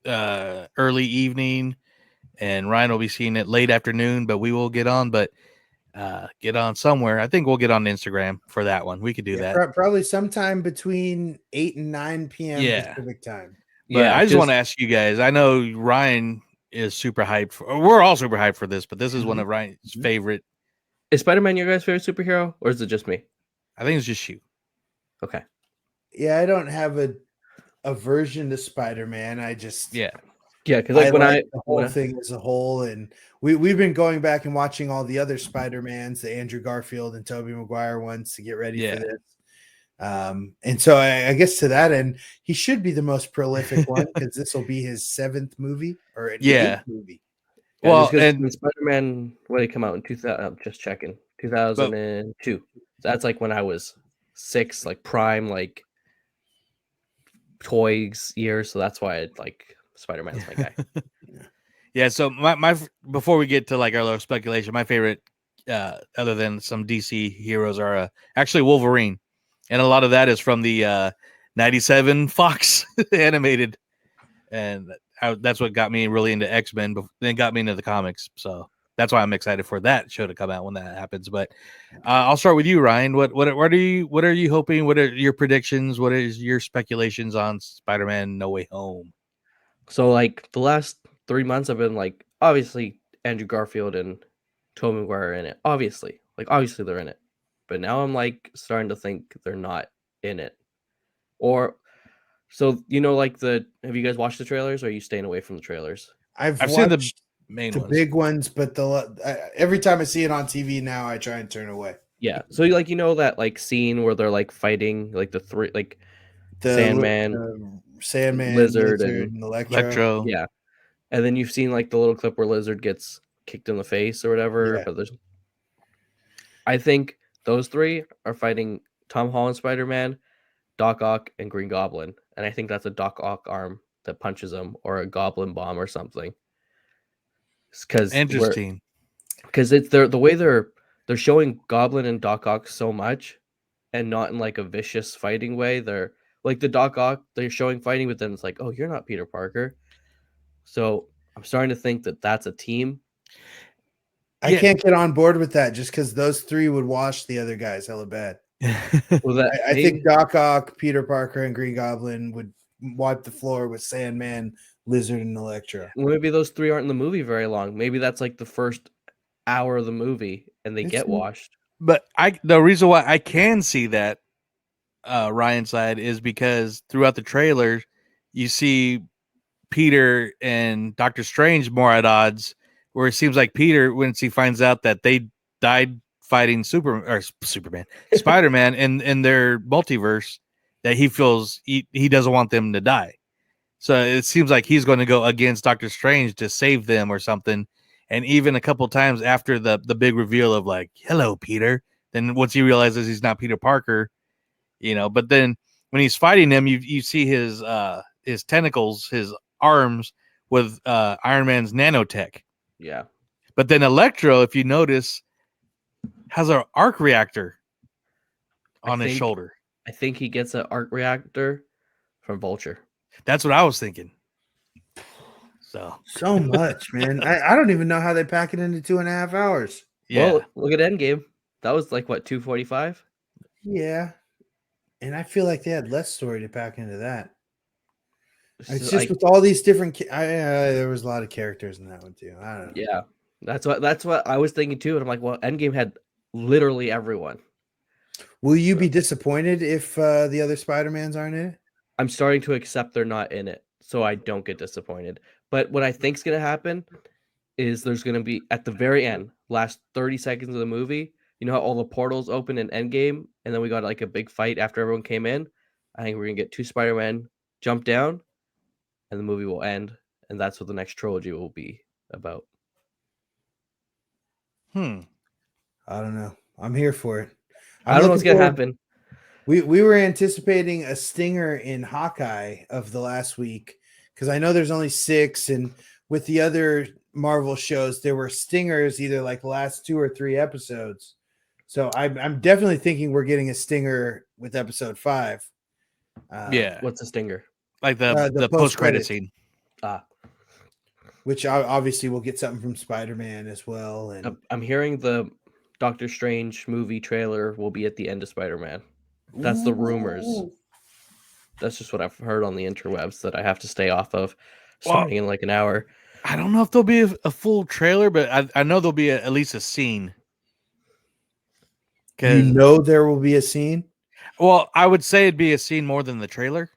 S1: early evening, and Ryan will be seeing it late afternoon. But we will get on somewhere. I think we'll get on Instagram for that one. We could do that
S2: probably sometime between 8 and 9 p.m. Pacific time.
S1: But I just want to ask you guys. I know Ryan is super hyped. We're all super hyped for this, but this is one of Ryan's favorite.
S3: Is Spider-Man your guys' favorite superhero, or is it just me?
S1: I think it's just you.
S3: Okay.
S2: Yeah, I don't have a aversion to Spider-Man. I just
S3: because like
S2: the whole thing as a whole, and we've been going back and watching all the other Spider-Mans, the Andrew Garfield and Tobey Maguire ones, to get ready for this. And so I guess to that end, he should be the most prolific one because this will be his 7th movie or an 8th movie.
S3: Well, and Spider-Man, when it came out in 2000, I'm just checking, 2002. So that's like when I was 6, like prime, like toys year. So that's why I like Spider-Man's my guy.
S1: Yeah. So my before we get to like our little speculation, my favorite, other than some DC heroes, are actually Wolverine, and a lot of that is from the 97 Fox animated, and that's what got me really into X-Men, then got me into the comics. So that's why I'm excited for that show to come out when that happens. But I'll start with you, Ryan. What are you hoping? What are your predictions? What is your speculations on Spider-Man: No Way Home?
S3: So like the last 3 months, I've been like, obviously Andrew Garfield and Tobey Maguire in it. Obviously they're in it. But now I'm like starting to think they're not in it. Or so like have you guys watched the trailers, or are you staying away from the trailers?
S2: I've
S1: seen the
S2: watched
S1: main
S2: the
S1: ones.
S2: big ones, but every time I see it on TV now, I try and turn away.
S3: Yeah. So that like scene where they're like fighting like the three like
S2: The Sandman,
S3: Lizard,
S2: Lizard,
S3: and
S2: and Electro.
S1: Electro.
S3: yeah. And then you've seen like the little clip where Lizard gets kicked in the face or whatever.
S2: Yeah.
S3: But I think those three are fighting Tom Holland Spider-Man, Doc Ock, and Green Goblin. And I think that's a Doc Ock arm that punches him, or a Goblin bomb or something.
S1: Interesting.
S3: Because it's the way they're showing Goblin and Doc Ock so much, and not in like a vicious fighting way. They're like the Doc Ock they're showing fighting, but then it's like, oh, you're not Peter Parker. So I'm starting to think that that's a team.
S2: I can't get on board with that just because those three would wash the other guys hella bad.
S3: Well,
S2: I think Doc Ock, Peter Parker, and Green Goblin would wipe the floor with Sandman, Lizard, and Electro.
S3: Maybe those three aren't in the movie very long. Maybe that's like the first hour of the movie and they get washed.
S1: But the reason why I can see that Ryan's side is because throughout the trailer, you see Peter and Doctor Strange more at odds, where it seems like Peter, once he finds out that they died fighting Superman, Spider-Man in their multiverse, that he feels he doesn't want them to die. So it seems like he's going to go against Doctor Strange to save them or something. And even a couple times after the big reveal of like, hello, Peter, then once he realizes he's not Peter Parker, but then when he's fighting him, you see his tentacles, his arms with Iron Man's nanotech.
S3: Yeah.
S1: But then Electro, if you notice, has an arc reactor on his shoulder.
S3: I think he gets an arc reactor from Vulture.
S1: That's what I was thinking.
S2: So much, man. I don't even know how they pack it into 2.5 hours.
S1: Yeah.
S3: Well, look at Endgame. That was like what, 2:45?
S2: Yeah. And I feel like they had less story to pack into that. It's just
S3: like,
S2: with all these different there was a lot of characters in that one too. I don't know.
S3: Yeah. That's what I was thinking too. And I'm like, well, Endgame had literally everyone.
S2: Will you be disappointed if the other Spider-Mans aren't in it?
S3: I'm starting to accept they're not in it, so I don't get disappointed. But what I think's going to happen is there's going to be, at the very end, last 30 seconds of the movie, you know how all the portals open in Endgame, and then we got like a big fight after everyone came in? I think we're going to get two Spider-Man jump down, and the movie will end, and that's what the next trilogy will be about.
S2: I don't know. I'm here for it.
S3: I don't know what's going to happen.
S2: We were anticipating a stinger in Hawkeye of the last week, because I know there's only 6, and with the other Marvel shows, there were stingers either like the last 2 or 3 episodes. So I'm definitely thinking we're getting a stinger with episode 5.
S1: Yeah.
S3: What's a stinger?
S1: Like the post-credit scene.
S2: Which obviously we'll get something from Spider-Man as well. And
S3: I'm hearing the Doctor Strange movie trailer will be at the end of Spider-Man. That's the rumors. That's just what I've heard on the interwebs that I have to stay off of starting in like an hour.
S1: I don't know if there'll be a full trailer, but I know there'll be at least a scene.
S2: You know there will be a scene?
S1: Well, I would say it'd be a scene more than the trailer.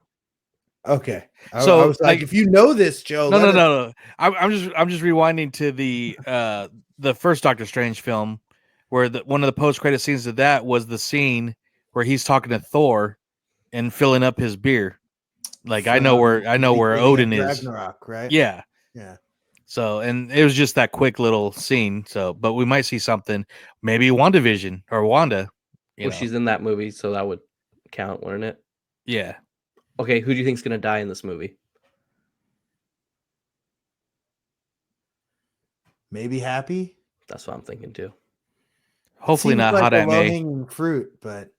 S2: Okay.
S1: So
S2: I was like, if you know this, Joe.
S1: No. I'm just rewinding to the first Doctor Strange film, where one of the post-credit scenes of that was the scene where he's talking to Thor and filling up his beer. Like I know where Odin is.
S2: Ragnarok, right?
S1: Yeah.
S2: Yeah.
S1: So, and it was just that quick little scene. So, but we might see something, maybe Wanda Vision or Wanda.
S3: She's in that movie, so that would count, wouldn't it?
S1: Yeah.
S3: Okay, who do you think's gonna die in this movie?
S2: Maybe Happy.
S3: That's what I'm thinking too.
S1: Hopefully not
S2: like
S1: Hot Aunt May.
S2: Low-hanging fruit, but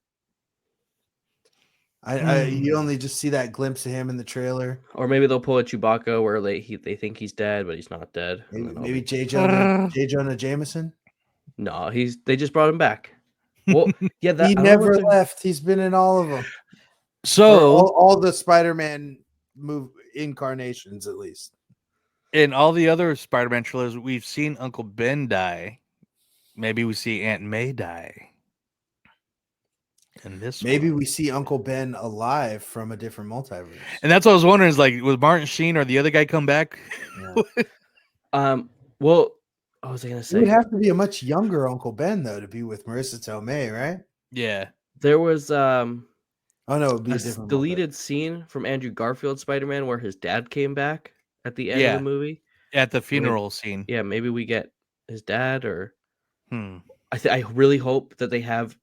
S2: you only just see that glimpse of him in the trailer.
S3: Or maybe they'll pull a Chewbacca where they think he's dead, but he's not dead.
S2: Maybe J. Jonah Jameson.
S3: No, they just brought him back. Well, yeah,
S2: he never left. He's been in all of them.
S1: So
S2: all the Spider-Man incarnations, at least.
S1: In all the other Spider-Man trailers, we've seen Uncle Ben die. maybe we see Aunt May die in this
S2: Maybe
S1: one.
S2: we see Uncle Ben alive from a different multiverse.
S1: And that's what I was wondering is like, was Martin Sheen or the other guy come back?
S3: Well, what was I gonna
S2: It
S3: say?
S2: would have to be a much younger Uncle Ben though to be with Marissa Tomei, right?
S1: Yeah.
S3: There was
S2: Oh no, it would be
S3: a
S2: a different
S3: deleted scene from Andrew Garfield's Spider-Man where his dad came back at the end of
S1: Yeah.
S3: the movie.
S1: At the funeral scene.
S3: Yeah, maybe we get his dad, or I really hope that they have.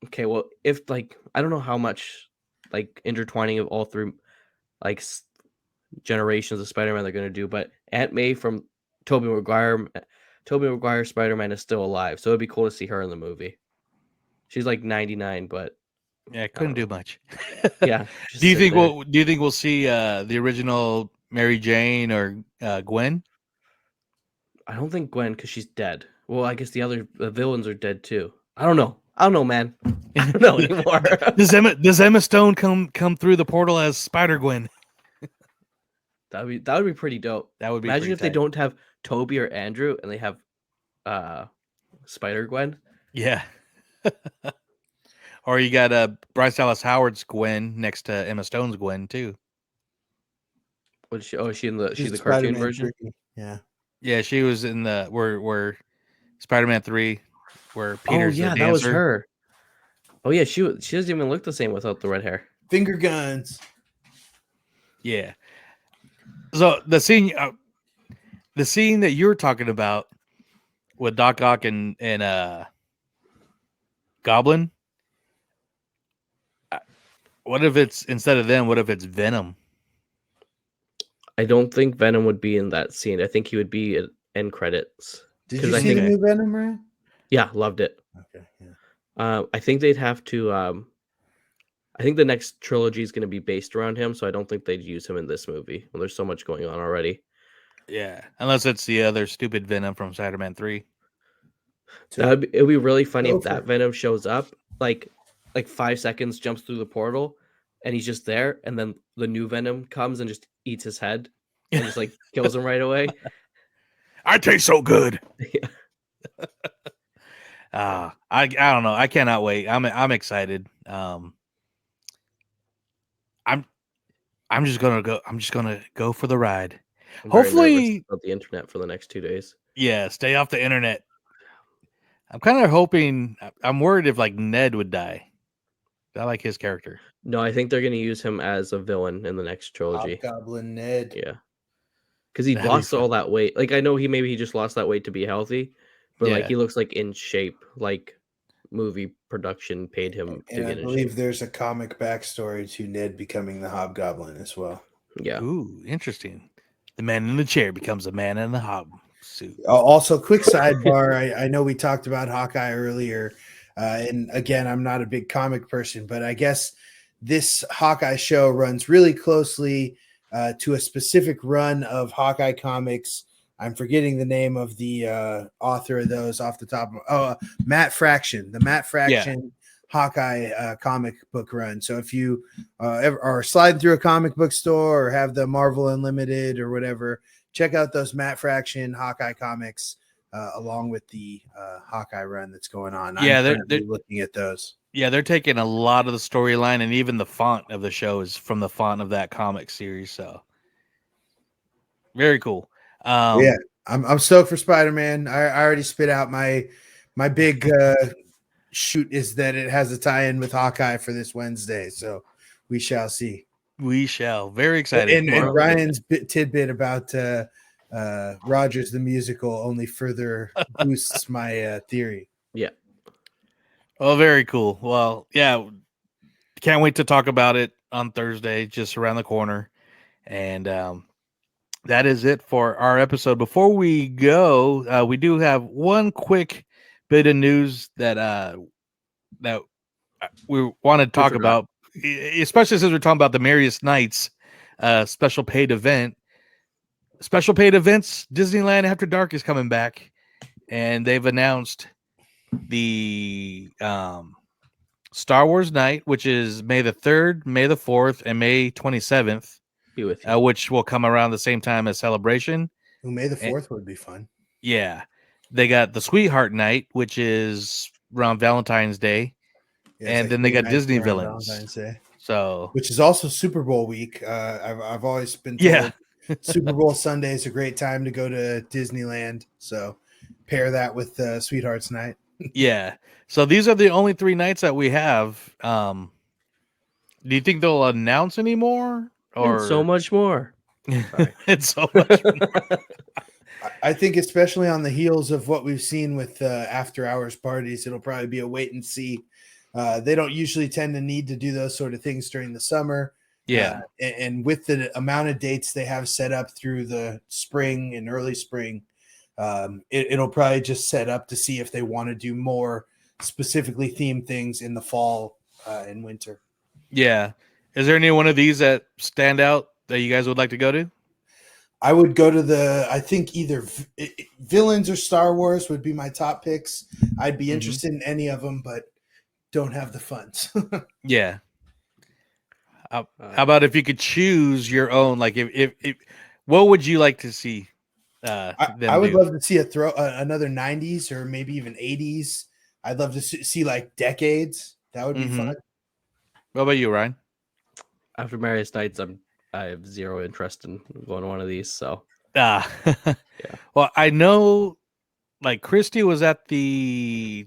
S3: Okay, well, if like I don't know how much like intertwining of all three like generations of Spider-Man they're gonna do, but Aunt May from Tobey Maguire's Spider-Man is still alive, so it'd be cool to see her in the movie. She's like 99, but
S1: Yeah, couldn't do much.
S3: yeah.
S1: Do you think we'll see the original Mary Jane or Gwen?
S3: I don't think Gwen, because she's dead. Well, I guess the villains are dead too. I don't know, man. I don't know anymore.
S1: Does Emma Stone come through the portal as Spider Gwen?
S3: That would be pretty dope.
S1: That would be.
S3: Imagine
S1: pretty
S3: if they
S1: tight.
S3: don't have Toby or Andrew and they have Spider Gwen.
S1: Yeah. Or you got Bryce Dallas Howard's Gwen next to Emma Stone's Gwen too.
S3: What is she? Oh, is she in the
S2: She's
S3: the cartoon
S2: Spider-Man
S3: version?
S2: 3. Yeah.
S1: Yeah, she was in the where Spider-Man 3, where Peter's the dancer.
S3: That was her. Oh yeah, she doesn't even look the same without the red hair.
S2: Finger guns.
S1: Yeah. So the scene that you're talking about with Doc Ock and Goblin. What if it's instead of them? What if it's Venom?
S3: I don't think Venom would be in that scene. I think he would be in end credits.
S2: Did you see the new Venom, right?
S3: Yeah, loved it.
S2: Okay, yeah.
S3: I think they'd have to. I think the next trilogy is going to be based around him, so I don't think they'd use him in this movie. Well, there's so much going on already.
S1: Yeah, unless it's the other stupid Venom from Spider-Man 3.
S3: It'd be really funny if that Venom shows up, like 5 seconds, jumps through the portal, and he's just there, and then the new Venom comes and just eats his head and just like kills him right away.
S1: I taste so good.
S3: Yeah.
S1: I don't know. I cannot wait. I'm excited. I'm just gonna go. I'm just gonna go for the ride. Hopefully,
S3: about the internet for the next 2 days.
S1: Yeah, stay off the internet. I'm kind of hoping. I'm worried if like Ned would die. I like his character.
S3: No, I think they're going to use him as a villain in the next trilogy.
S2: Hobgoblin Ned.
S3: Yeah, because he lost all that weight. Like I know he just lost that weight to be healthy, but like he looks like in shape. Like movie production paid him to get in shape.
S2: I believe there's a comic backstory to Ned becoming the Hobgoblin as well.
S3: Yeah.
S1: Ooh, interesting. The man in the chair becomes a man in the hob suit.
S2: Also, quick sidebar. I know we talked about Hawkeye earlier. And again, I'm not a big comic person, but I guess this Hawkeye show runs really closely to a specific run of Hawkeye comics. I'm forgetting the name of the author of those off the top of Matt Fraction, the Matt Fraction Hawkeye comic book run. So if you ever are sliding through a comic book store or have the Marvel Unlimited or whatever, check out those Matt Fraction Hawkeye comics. Along with the Hawkeye run that's going on.
S1: Yeah,
S2: they're looking at those.
S1: Yeah, they're taking a lot of the storyline, and even the font of the show is from the font of that comic series. So very cool.
S2: Yeah, I'm stoked for Spider-Man. I already spit out my big shoot is that it has a tie-in with Hawkeye for this Wednesday. So we shall see.
S1: We shall. Very excited.
S2: And Ryan's tidbit about Rogers the musical only further boosts my theory.
S1: Yeah. Well, very cool. Well, yeah, can't wait to talk about it on Thursday, just around the corner. And that is it for our episode. Before we go, we do have one quick bit of news that we want to talk about, especially since we're talking about the Merriest Nites special paid event. Special paid events, Disneyland After Dark is coming back, and they've announced the Star Wars night, which is May the 3rd, May the 4th, and May 27th,
S3: be with you.
S1: Which will come around the same time as Celebration.
S2: May the 4th would be fun.
S1: Yeah. They got the Sweetheart Night, which is around Valentine's Day,
S2: Yeah, it's
S1: and
S2: like
S1: then they
S2: 3
S1: got
S2: nights
S1: Disney
S2: around
S1: Villains.
S2: Valentine's Day,
S1: So
S2: which is also Super Bowl week. I've always been
S1: yeah,
S2: told Super Bowl Sunday is a great time to go to Disneyland. So pair that with Sweetheart's Night.
S1: yeah. So these are the only 3 nights that we have. Do you think they'll announce any more,
S3: And so
S1: or
S3: much more. Sorry.
S1: it's so much?
S2: I think, especially on the heels of what we've seen with after hours parties, it'll probably be a wait and see. They don't usually tend to need to do those sort of things during the summer.
S1: Yeah,
S2: And with the amount of dates they have set up through the spring and early spring, it'll probably just set up to see if they want to do more specifically themed things in the fall and winter.
S1: yeah. Is there any one of these that stand out that you guys would like to go to?
S2: I would go to I think either Villains or Star Wars would be my top picks. I'd be interested in any of them, but don't have the funds.
S1: Yeah. How about if you could choose your own? Like, if what would you like to see?
S2: I would love to see another 90s or maybe even 80s. I'd love to see like decades. That would be fun.
S1: What about you, Ryan?
S3: After Merriest Nites, I have zero interest in going to one of these. So
S1: Yeah. Well, I know, like Christy was at the.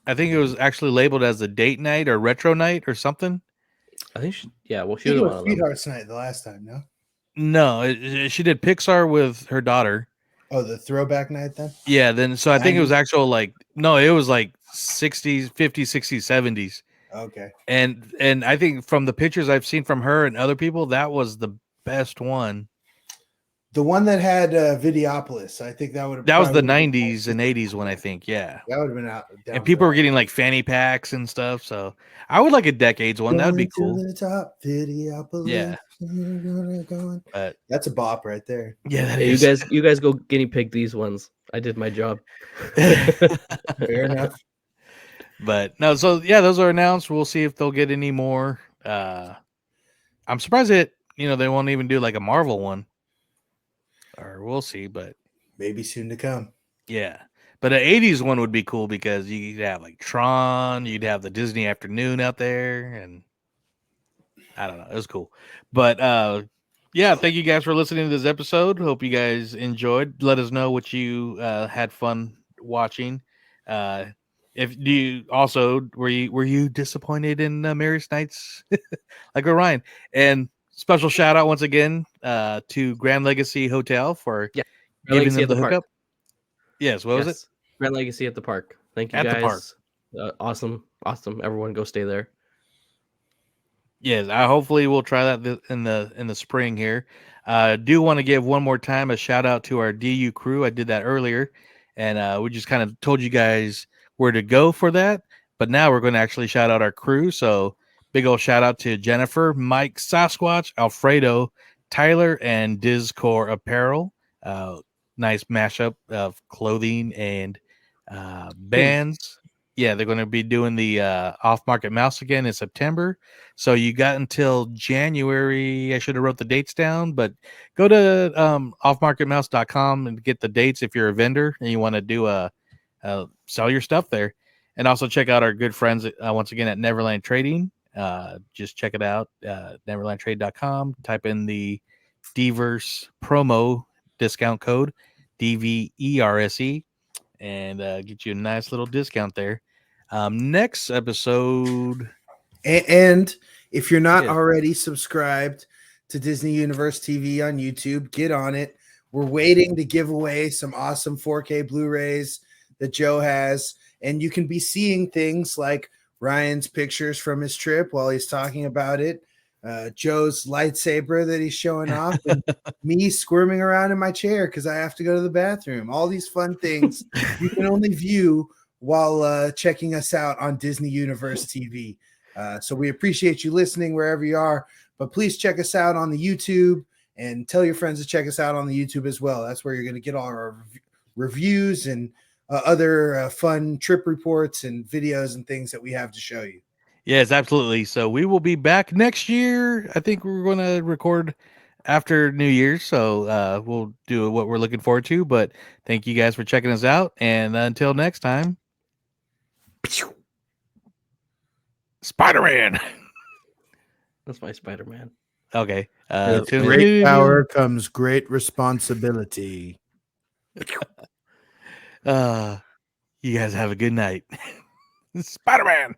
S1: I think it was actually labeled as a date night or retro night or something.
S3: I think she
S2: I
S3: was
S2: think it
S3: one
S2: was
S3: of them.
S2: Sweetheart's Night the last time, no?
S1: No, she did Pixar with her daughter.
S2: Oh, the throwback night then?
S1: Yeah, then so I think it was
S2: 90s?
S1: actual it was like 60s, 50s, 60s, 70s.
S2: Okay.
S1: And I think from the pictures I've seen from her and other people, that was the best one.
S2: The one that had Videopolis, I think that would have.
S1: That was the 90s and 80s one, I think. Yeah.
S2: That would have been out.
S1: And people were getting like fanny packs and stuff. So I would like a decades one. That would be cool.
S2: To the top, Videopolis.
S1: Yeah. But
S2: that's a bop right there.
S1: Yeah, that
S3: Hey,
S1: is.
S3: you guys go guinea pig these ones. I did my job.
S2: Fair enough.
S1: But no, so yeah, those are announced. We'll see if they'll get any more. I'm surprised that they won't even do like a Marvel one. Or we'll see, but
S2: maybe soon to come.
S1: Yeah. But an 80s one would be cool because you'd have like Tron, you'd have the Disney afternoon out there, and I don't know, it was cool. But yeah, thank you guys for listening to this episode. Hope you guys enjoyed. Let us know what you had fun watching. If do you also were you disappointed in Merriest Nites like Ryan? And special shout out once again to Grand Legacy Hotel for giving them the hookup. Yes, what was it?
S3: Grand Legacy at the park. Thank you,
S1: at
S3: guys.
S1: The park.
S3: Awesome. Everyone go stay there.
S1: Yes, hopefully we'll try that in the spring here. Do want to give one more time a shout out to our DU crew. I did that earlier, and we just kind of told you guys where to go for that. But now we're going to actually shout out our crew. So big old shout out to Jennifer, Mike, Sasquatch, Alfredo, Tyler, and Discore Apparel. Nice mashup of clothing and bands. Yeah, they're going to be doing the off-market mouse again in September. So you got until January. I should have wrote the dates down, but go to offmarketmouse.com and get the dates if you're a vendor and you want to do sell your stuff there. And also check out our good friends once again at Neverland Trading. Just check it out, neverlandtrade.com. Type in the Diverse promo discount code DVERSE and get you a nice little discount there. Next episode,
S2: and if you're not already subscribed to Disney Universe TV on YouTube, get on it. We're waiting to give away some awesome 4K Blu-rays that Joe has, and you can be seeing things like Ryan's pictures from his trip while he's talking about it, Joe's lightsaber that he's showing off, and me squirming around in my chair because I have to go to the bathroom. All these fun things you can only view while checking us out on Disney Universe TV. So we appreciate you listening wherever you are, but please check us out on the YouTube and tell your friends to check us out on the YouTube as well. That's where you're going to get all our reviews and other fun trip reports and videos and things that we have to show you.
S1: Yes, absolutely. So we will be back next year. I think we're going to record after New Year's, so we'll do what we're looking forward to. But thank you guys for checking us out, and until next time, Spider-Man.
S3: That's my Spider-Man.
S1: Okay.
S2: With great power comes great responsibility.
S1: You guys have a good night. Spider-Man.